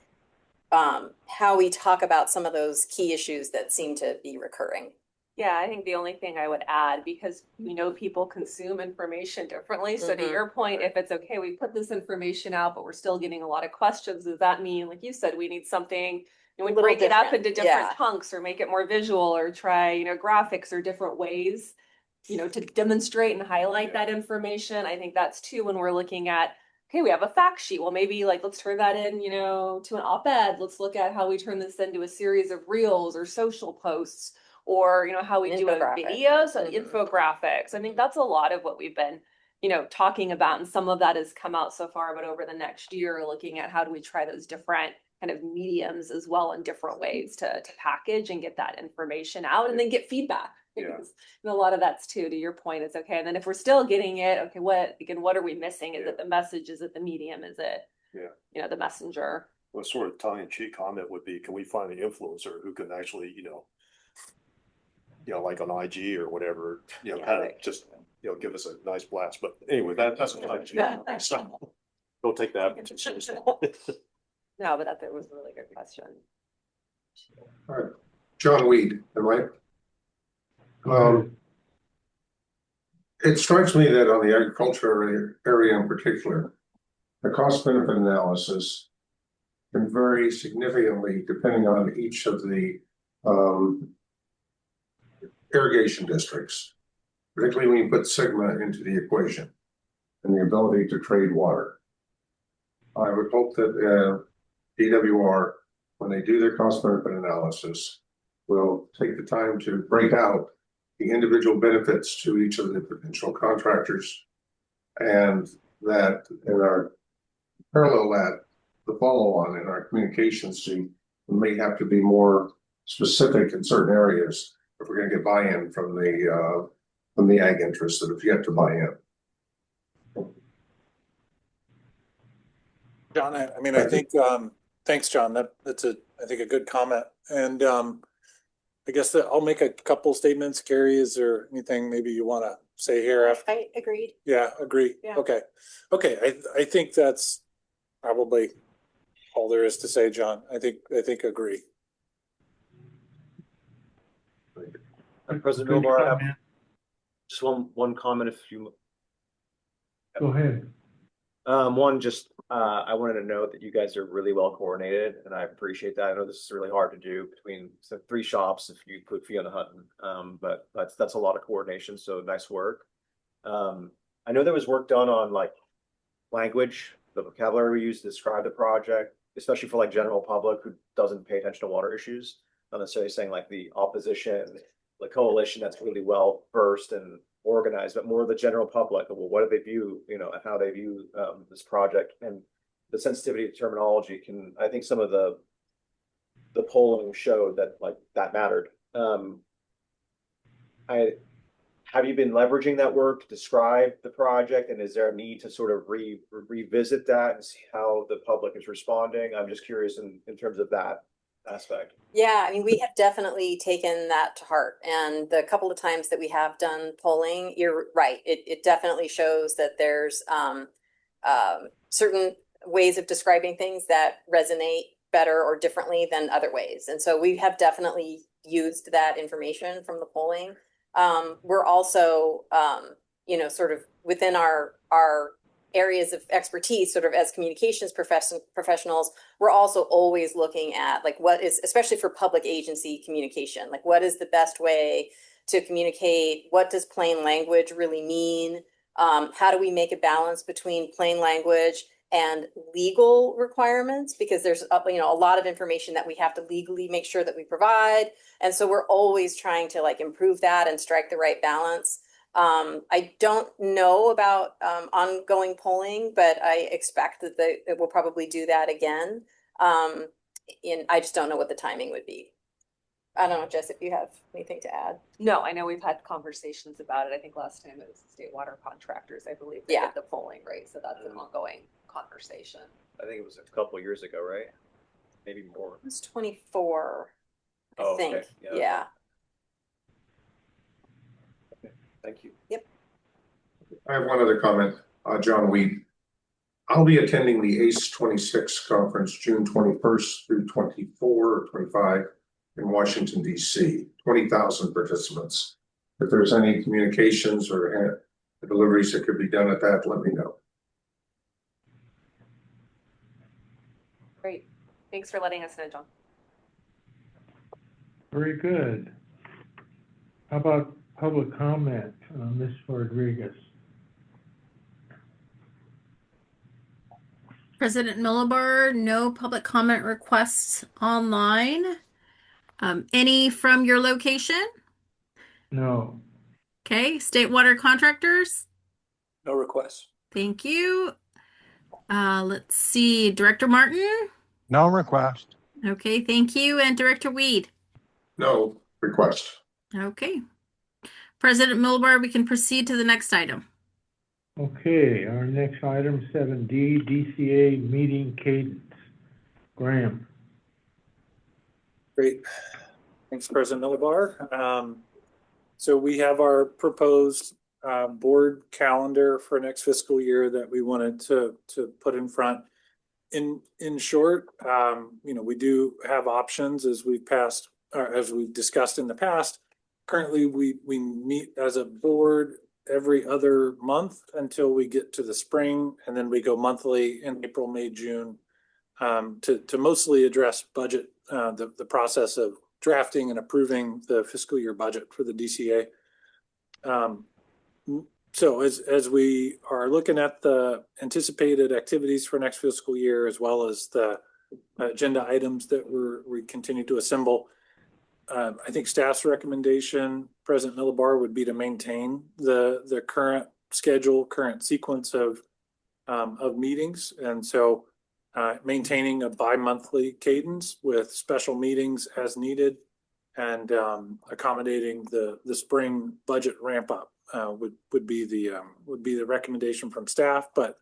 talk about some of those key issues that seem to be recurring. Yeah, I think the only thing I would add, because we know people consume information differently. So to your point, if it's okay, we put this information out, but we're still getting a lot of questions. Does that mean, like you said, we need something, we break it up into different chunks, or make it more visual, or try, graphics or different ways, to demonstrate and highlight that information. I think that's too, when we're looking at, okay, we have a fact sheet. Well, maybe let's turn that in, to an op-ed. Let's look at how we turn this into a series of reels or social posts, or how we do videos and infographics. I think that's a lot of what we've been talking about, and some of that has come out so far, but over the next year, looking at how do we try those different kind of mediums as well, in different ways to package and get that information out, and then get feedback. And a lot of that's too, to your point, it's okay. And then if we're still getting it, okay, what are we missing? Is it the message? Is it the medium? Is it the messenger? Well, sort of tongue-in-cheek comment would be, can we find an influencer who can actually like on IG or whatever, kind of just, give us a nice blast. But anyway, that's a so don't take that. No, but that was a really good question. All right, John Weed, am I? It strikes me that on the agriculture area in particular, the cost benefit analysis can vary significantly depending on each of the irrigation districts, particularly when you put sigma into the equation and the ability to trade water. I would hope that DWR, when they do their cost benefit analysis, will take the time to break out the individual benefits to each of the potential contractors, and that in our parallel that the follow-on in our communications team may have to be more specific in certain areas if we're going to get buy-in from the ag interests that have yet to buy in. John, I mean, I think, thanks, John. That's I think a good comment. And I guess that I'll make a couple statements. Carrie, is there anything maybe you want to say here? I agreed. Yeah, agree. Yeah. Okay. I think that's probably all there is to say, John. I think agree. And President Milbar, I have just one comment if you Go ahead. One, just I wanted to note that you guys are really well coordinated, and I appreciate that. I know this is really hard to do between three shops if you put Fiona Hutton, but that's a lot of coordination. So nice work. I know there was work done on like language, the vocabulary we use to describe the project, especially for like general public who doesn't pay attention to water issues. Not necessarily saying like the opposition, the coalition that's really well versed and organized, but more of the general public. Well, what do they view, and how they view this project, and the sensitivity of terminology can, I think some of the polling showed that like that mattered. Have you been leveraging that work to describe the project, and is there a need to sort of revisit that and see how the public is responding? I'm just curious in terms of that aspect. Yeah, I mean, we have definitely taken that to heart. And the couple of times that we have done polling, you're right. It definitely shows that there's certain ways of describing things that resonate better or differently than other ways. And so we have definitely used that information from the polling. We're also, sort of within our areas of expertise, sort of as communications professionals, we're also always looking at like what is, especially for public agency communication, like what is the best way to communicate? What does plain language really mean? How do we make a balance between plain language and legal requirements? Because there's a lot of information that we have to legally make sure that we provide. And so we're always trying to like improve that and strike the right balance. I don't know about ongoing polling, but I expect that it will probably do that again. I just don't know what the timing would be. I don't know, Jess, if you have anything to add. No, I know we've had conversations about it. I think last time it was state water contractors, I believe, they did the polling, right? So that's an ongoing conversation. I think it was a couple of years ago, right? Maybe more. It was 24, I think. Okay. Yeah. Thank you. Yep. I have one other comment, John Weed. I'll be attending the ACE 26 conference June 21st through 24 or 25 in Washington, D.C. 20,000 participants. If there's any communications or deliveries that could be done at that, let me know. Great. Thanks for letting us know, John. Very good. How about public comment, Ms. Rodriguez? President Millibar, no public comment requests online. Any from your location? No. Okay. State water contractors? No requests. Thank you. Let's see. Director Martin? No request. Okay, thank you. And Director Weed? No request. Okay. President Millibar, we can proceed to the next item. Okay, our next item, 7D, DCA Meeting Cadence. Graham. Great. Thanks, President Millibar. So we have our proposed board calendar for next fiscal year that we wanted to put in front. In short, we do have options as we've discussed in the past. Currently, we meet as a board every other month until we get to the spring, and then we go monthly in April, May, June, to mostly address budget, the process of drafting and approving the fiscal year budget for the DCA. So as we are looking at the anticipated activities for next fiscal year, as well as the agenda items that we continue to assemble, I think staff's recommendation, President Millibar, would be to maintain the current schedule, current sequence of meetings, and so maintaining a bi-monthly cadence with special meetings as needed, and accommodating the spring budget ramp up would be the recommendation from staff. But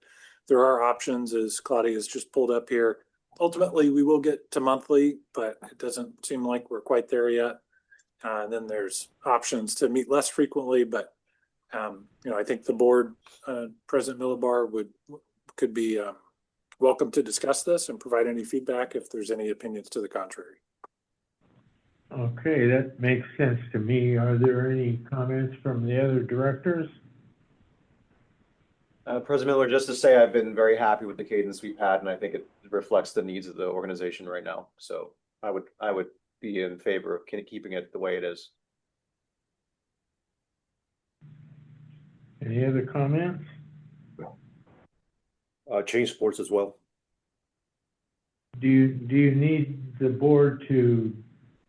there are options, as Claudia has just pulled up here. Ultimately, we will get to monthly, but it doesn't seem like we're quite there yet. And then there's options to meet less frequently, but I think the board, President Millibar, could be welcome to discuss this and provide any feedback if there's any opinions to the contrary. Okay, that makes sense to me. Are there any comments from the other directors? President Miller, just to say I've been very happy with the cadence we've had, and I think it reflects the needs of the organization right now. So I would be in favor of keeping it the way it is. Any other comments? Change sports as well. Do you need the board to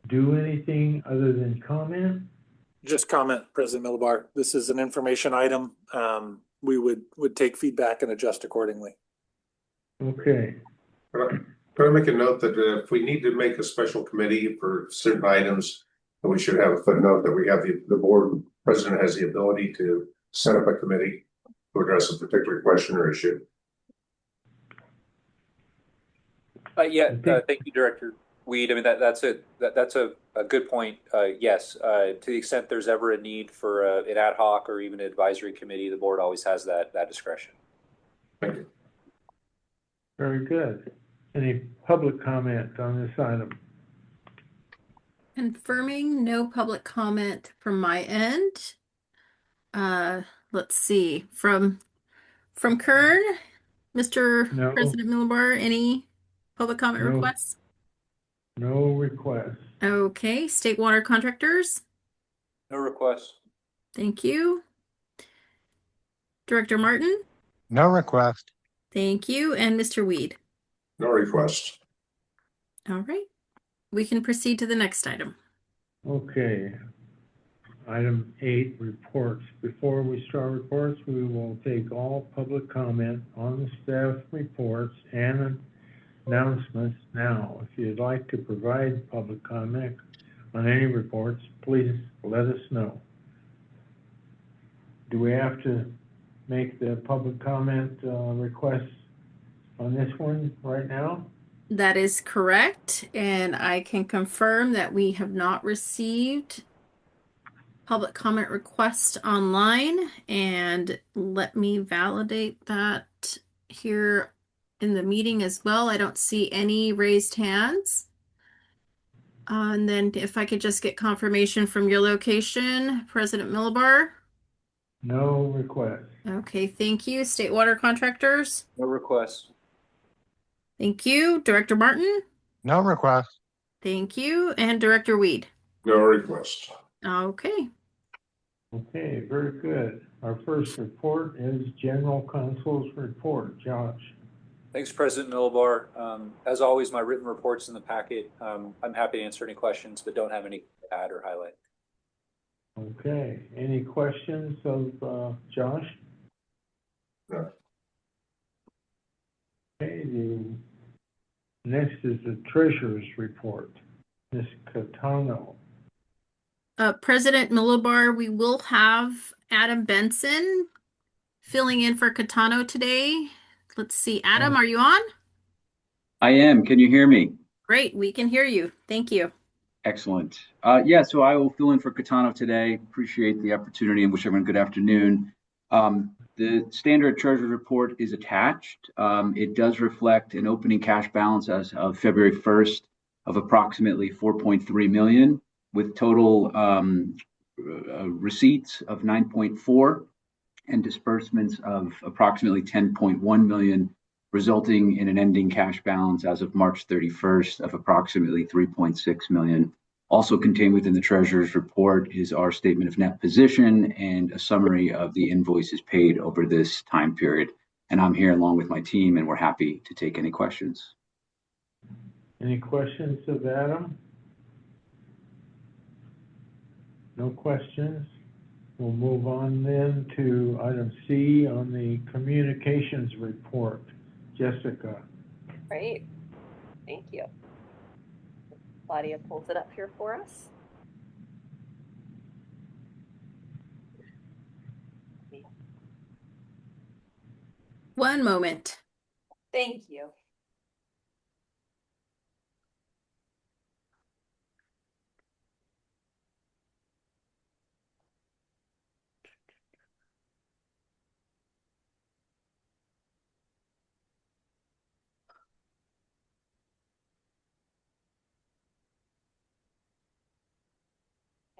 do anything other than comment? Just comment, President Millibar. This is an information item. We would take feedback and adjust accordingly. Okay. Can I make a note that if we need to make a special committee for certain items, then we should have a footnote that we have the board president has the ability to set up a committee to address a particular question or issue. Thank you, Director Weed. I mean, that's a good point. Yes, to the extent there's ever a need for an ad hoc or even an advisory committee, the board always has that discretion. Thank you. Very good. Any public comment on this item? Confirming no public comment from my end. Let's see. From Kern, Mr. No. President Millibar, any public comment requests? No requests. Okay. State water contractors? No requests. Thank you. Director Martin? No request. Thank you. And Mr. Weed? No requests. All right. We can proceed to the next item. Okay. Item 8, reports. Before we start reports, we will take all public comment on the staff reports and announcements now. If you'd like to provide public comment on any reports, please let us know. Do we have to make the public comment requests on this one right now? That is correct. And I can confirm that we have not received public comment request online. And let me validate that here in the meeting as well. I don't see any raised hands. And then if I could just get confirmation from your location, President Millibar. No request. Okay, thank you. State water contractors. No requests. Thank you. Director Martin. No request. Thank you. And Director Weed. No request. Okay. Okay, very good. Our first report is General Counsel's report. Josh. Thanks, President Millibar. As always, my written report's in the packet. I'm happy to answer any questions, but don't have any to add or highlight. Okay, any questions of Josh? No. Okay, next is the treasurer's report. Ms. Catano. President Millibar, we will have Adam Benson filling in for Catano today. Let's see. Adam, are you on? I am. Can you hear me? Great. We can hear you. Thank you. Excellent. Yeah, so I will fill in for Catano today. Appreciate the opportunity and wish everyone good afternoon. The standard treasury report is attached. It does reflect an opening cash balance as of February 1st of approximately $4.3 million, with total receipts of $9.4 and disbursements of approximately 10.1 million, resulting in an ending cash balance as of March 31st of approximately 3.6 million. Also contained within the treasurer's report is our statement of net position and a summary of the invoices paid over this time period. And I'm here along with my team, and we're happy to take any questions. Any questions of Adam? No questions? We'll move on then to item C on the communications report. Jessica. Great. Thank you. Claudia pulls it up here for us. One moment. Thank you.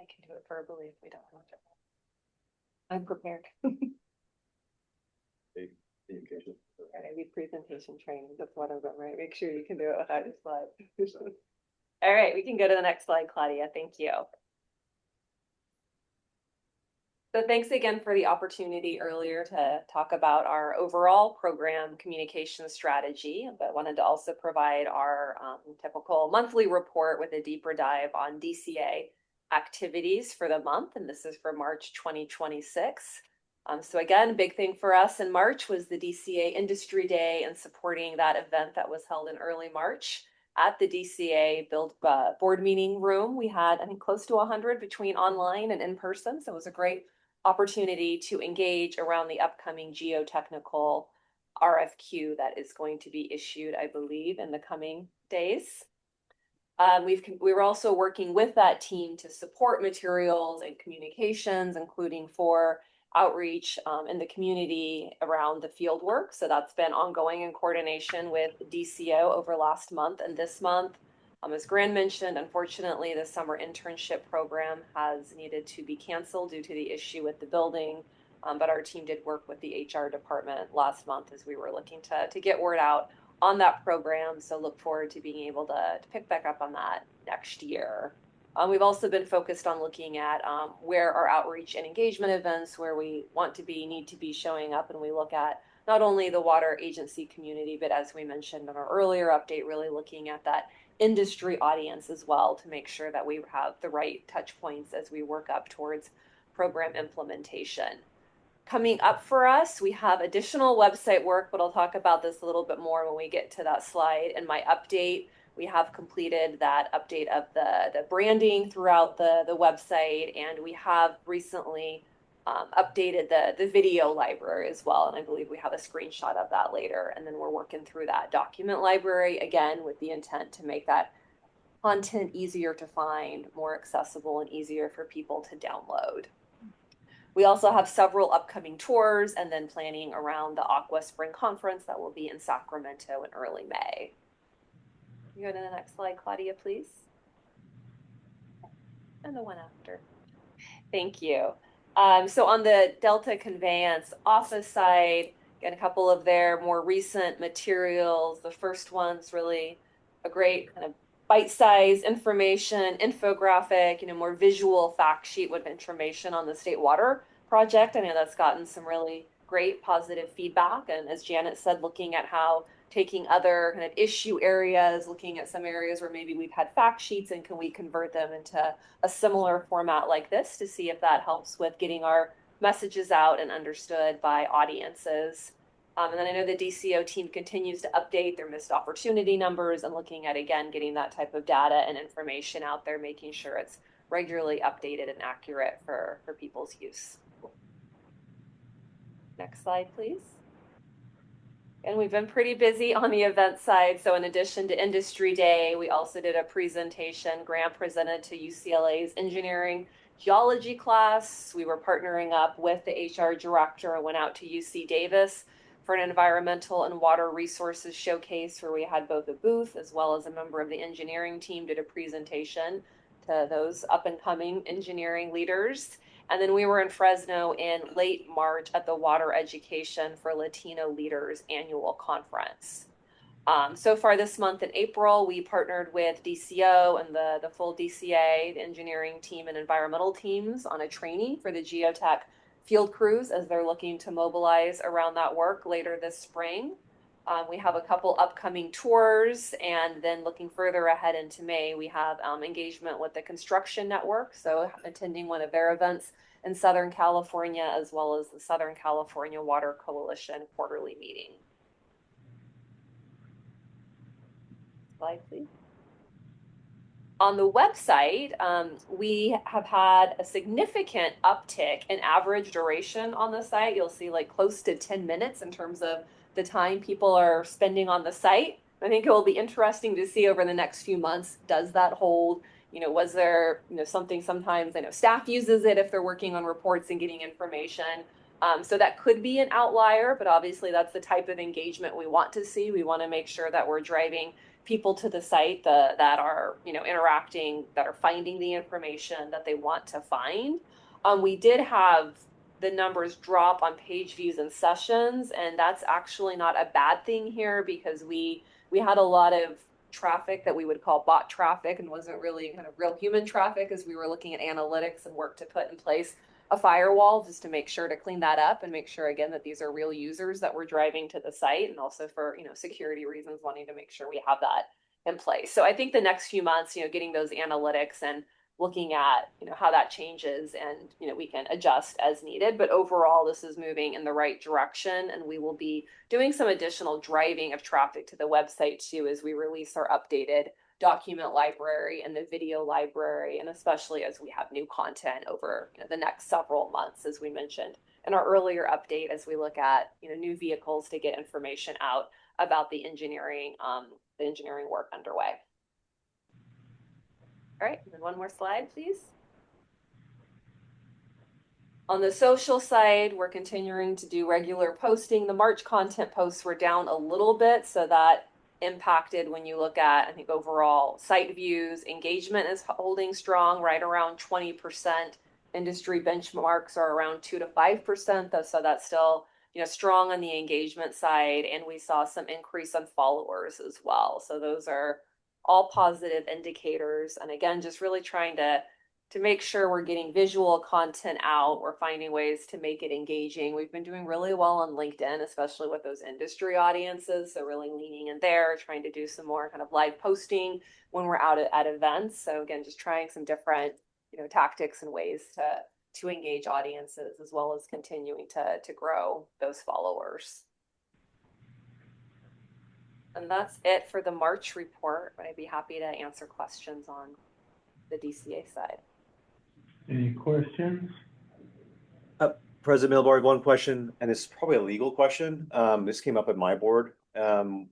I can do it verbally if we don't want to. I'm prepared. Right, I need presentation training. That's one of them, right? Make sure you can do it without your slide. All right, we can go to the next slide, Claudia. Thank you. So thanks again for the opportunity earlier to talk about our overall program communication strategy, but wanted to also provide our typical monthly report with a deeper dive on DCA activities for the month, and this is for March 2026. So again, big thing for us in March was the DCA Industry Day and supporting that event that was held in early March at the DCA board meeting room. We had, I think, close to 100 between online and in person, so it was a great opportunity to engage around the upcoming geotechnical RFQ that is going to be issued, I believe, in the coming days. We were also working with that team to support materials and communications, including for outreach in the community around the field work. So that's been ongoing in coordination with DCO over last month and this month. As Gran mentioned, unfortunately, the summer internship program has needed to be canceled due to the issue with the building. But our team did work with the HR department last month as we were looking to get word out on that program. So look forward to being able to pick back up on that next year. We've also been focused on looking at where our outreach and engagement events, where we want to be, need to be showing up. And we look at not only the water agency community, but as we mentioned in our earlier update, really looking at that industry audience as well to make sure that we have the right touch points as we work up towards program implementation. Coming up for us, we have additional website work, but I'll talk about this a little bit more when we get to that slide. In my update, we have completed that update of the branding throughout the website, and we have recently updated the video library as well. And I believe we have a screenshot of that later. And then we're working through that document library again with the intent to make that content easier to find, more accessible, and easier for people to download. We also have several upcoming tours and then planning around the Aqua Spring Conference that will be in Sacramento in early May. You go to the next slide, Claudia, please. And the one after. Thank you. So on the Delta Conveyance office side, again, a couple of their more recent materials. The first one's really a great kind of bite-sized information, infographic, more visual fact sheet with information on the state water project. I know that's gotten some really great positive feedback. And as Janet said, looking at how taking other kind of issue areas, looking at some areas where maybe we've had fact sheets and can we convert them into a similar format like this to see if that helps with getting our messages out and understood by audiences. And then I know the DCO team continues to update their missed opportunity numbers and looking at, again, getting that type of data and information out there, making sure it's regularly updated and accurate for people's use. Next slide, please. And we've been pretty busy on the event side. So in addition to Industry Day, we also did a presentation. Grant presented to UCLA's engineering geology class. We were partnering up with the HR director and went out to UC Davis for an environmental and water resources showcase where we had both a booth as well as a member of the engineering team did a presentation to those up and coming engineering leaders. And then we were in Fresno in late March at the Water Education for Latino Leaders annual conference. So far this month in April, we partnered with DCO and the full DCA, the engineering team and environmental teams on a training for the geotech field crews as they're looking to mobilize around that work later this spring. We have a couple upcoming tours, and then looking further ahead into May, we have engagement with the Construction Network, so attending one of their events in Southern California, as well as the Southern California Water Coalition quarterly meeting. Slide, please. On the website, we have had a significant uptick in average duration on the site. You'll see like close to 10 minutes in terms of the time people are spending on the site. I think it will be interesting to see over the next few months, does that hold? You know, was there, something sometimes, I know staff uses it if they're working on reports and getting information. So that could be an outlier, but obviously that's the type of engagement we want to see. We want to make sure that we're driving people to the site that are, interacting, that are finding the information that they want to find. We did have the numbers drop on page views and sessions, and that's actually not a bad thing here because we had a lot of traffic that we would call bot traffic and wasn't really kind of real human traffic as we were looking at analytics and work to put in place a firewall just to make sure to clean that up and make sure again that these are real users that we're driving to the site, and also for security reasons wanting to make sure we have that in place. So I think the next few months, getting those analytics and looking at how that changes, and we can adjust as needed. But overall, this is moving in the right direction, and we will be doing some additional driving of traffic to the website too as we release our updated document library and the video library, and especially as we have new content over the next several months, as we mentioned in our earlier update, as we look at new vehicles to get information out about the engineering work underway. All right, and then one more slide, please. On the social side, we're continuing to do regular posting. The March content posts were down a little bit, so that impacted when you look at, I think, overall site views. Engagement is holding strong, right around 20%. Industry benchmarks are around 2 to 5%, so that's still strong on the engagement side, and we saw some increase on followers as well. So those are all positive indicators, and again, just really trying to make sure we're getting visual content out. We're finding ways to make it engaging. We've been doing really well on LinkedIn, especially with those industry audiences. So really leaning in there, trying to do some more kind of live posting when we're out at events. So again, just trying some different, tactics and ways to engage audiences, as well as continuing to grow those followers. And that's it for the March report, but I'd be happy to answer questions on the DCA side. Any questions? President Milbar, one question, and it's probably a legal question. This came up at my board,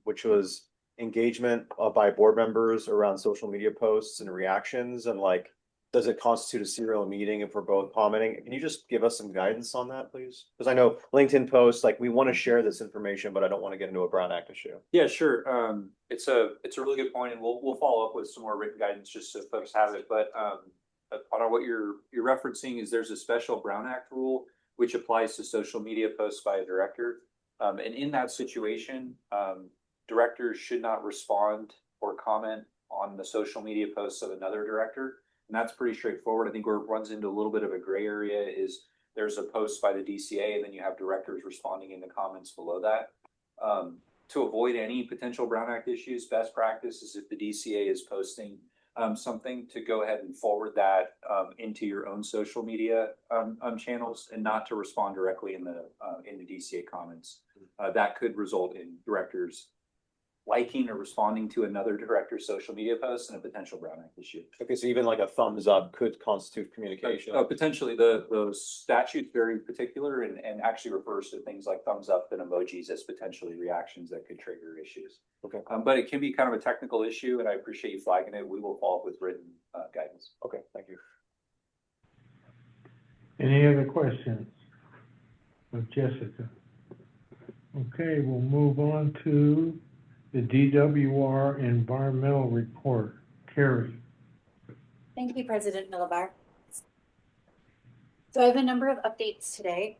which was engagement by board members around social media posts and reactions, and does it constitute a serial meeting if we're both commenting? Can you just give us some guidance on that, please? Because I know LinkedIn posts, we want to share this information, but I don't want to get into a Brown Act issue. Yeah, sure. It's a really good point, and we'll follow up with some more written guidance just so folks have it. But on what you're referencing is there's a special Brown Act rule which applies to social media posts by a director, and in that situation, directors should not respond or comment on the social media posts of another director. And that's pretty straightforward. I think where it runs into a little bit of a gray area is there's a post by the DCA, and then you have directors responding in the comments below that. To avoid any potential Brown Act issues, best practice is if the DCA is posting something, to go ahead and forward that into your own social media channels, and not to respond directly in the DCA comments. That could result in directors liking or responding to another director's social media post and a potential Brown Act issue. Okay, so even a thumbs up could constitute communication? Potentially. The statute's very particular and actually refers to things like thumbs up and emojis as potentially reactions that could trigger issues. Okay. But it can be kind of a technical issue, and I appreciate you flagging it. We will follow up with written guidance. Okay, thank you. Any other questions of Jessica? Okay, we'll move on to the DWR Environmental Report. Carrie. Thank you, President Millibar. So I have a number of updates today.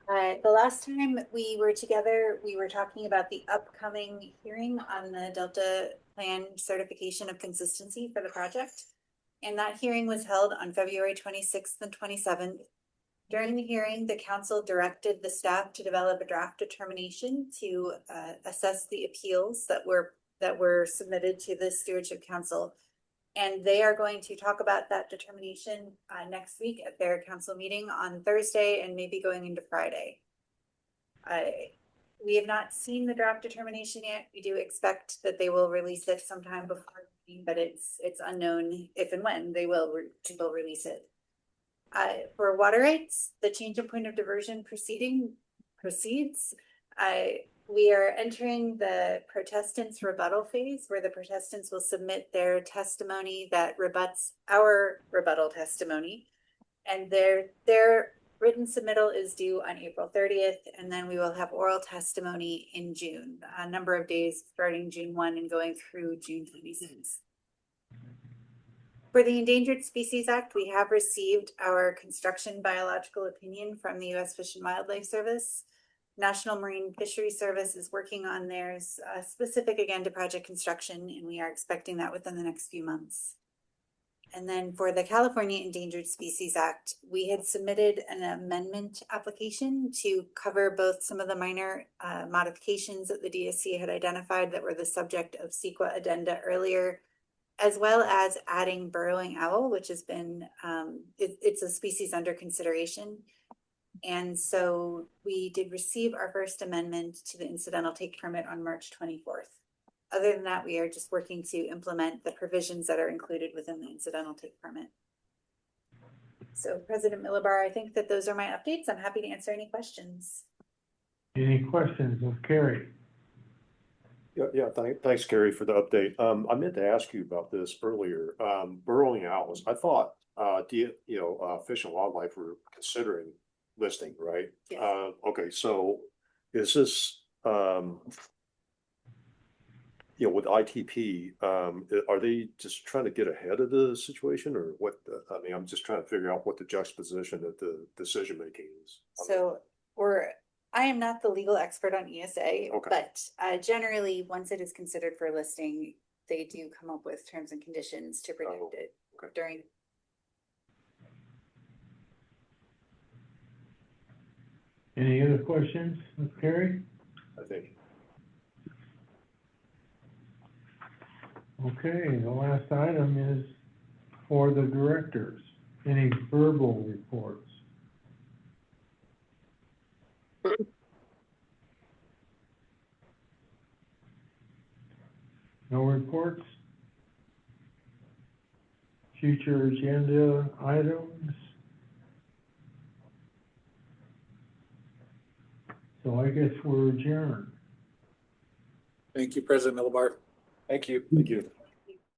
The last time we were together, we were talking about the upcoming hearing on the Delta Plan certification of consistency for the project. And that hearing was held on February 26th and 27th. During the hearing, the council directed the staff to develop a draft determination to assess the appeals that were submitted to the Stewardship Council. And they are going to talk about that determination next week at their council meeting on Thursday and maybe going into Friday. We have not seen the draft determination yet. We do expect that they will release it sometime before the meeting, but it's unknown if and when they will release it. For water rights, the change of point of diversion proceeds. We are entering the protestants' rebuttal phase, where the protestants will submit their testimony that rebuts our rebuttal testimony. And their written submittal is due on April 30th, and then we will have oral testimony in June, a number of days starting June 1 and going through June 26th. For the Endangered Species Act, we have received our construction biological opinion from the U.S. Fish and Wildlife Service. National Marine Fisheries Service is working on theirs, specific again to project construction, and we are expecting that within the next few months. And then for the California Endangered Species Act, we had submitted an amendment application to cover both some of the minor modifications that the DSC had identified that were the subject of CEQA addenda earlier, as well as adding burrowing owl, which has been, it's a species under consideration. And so we did receive our first amendment to the incidental take permit on March 24th. Other than that, we are just working to implement the provisions that are included within the incidental take permit. So President Millibar, I think that those are my updates. I'm happy to answer any questions. Any questions of Carrie? Yeah, thanks, Carrie, for the update. I meant to ask you about this earlier. Burrowing owls. I thought, Fish and Wildlife were considering listing, right? Yes. Okay, so is this, with ITP, are they just trying to get ahead of the situation, or what? I'm just trying to figure out what the juxtaposition of the decision making is. So I am not the legal expert on ESA, Okay. but generally, once it is considered for listing, they do come up with terms and conditions to protect it during. Any other questions of Carrie? I think. Okay, the last item is for the directors. Any verbal reports? No reports? Future agenda items? So I guess we're adjourned. Thank you, President Millibar. Thank you. Thank you.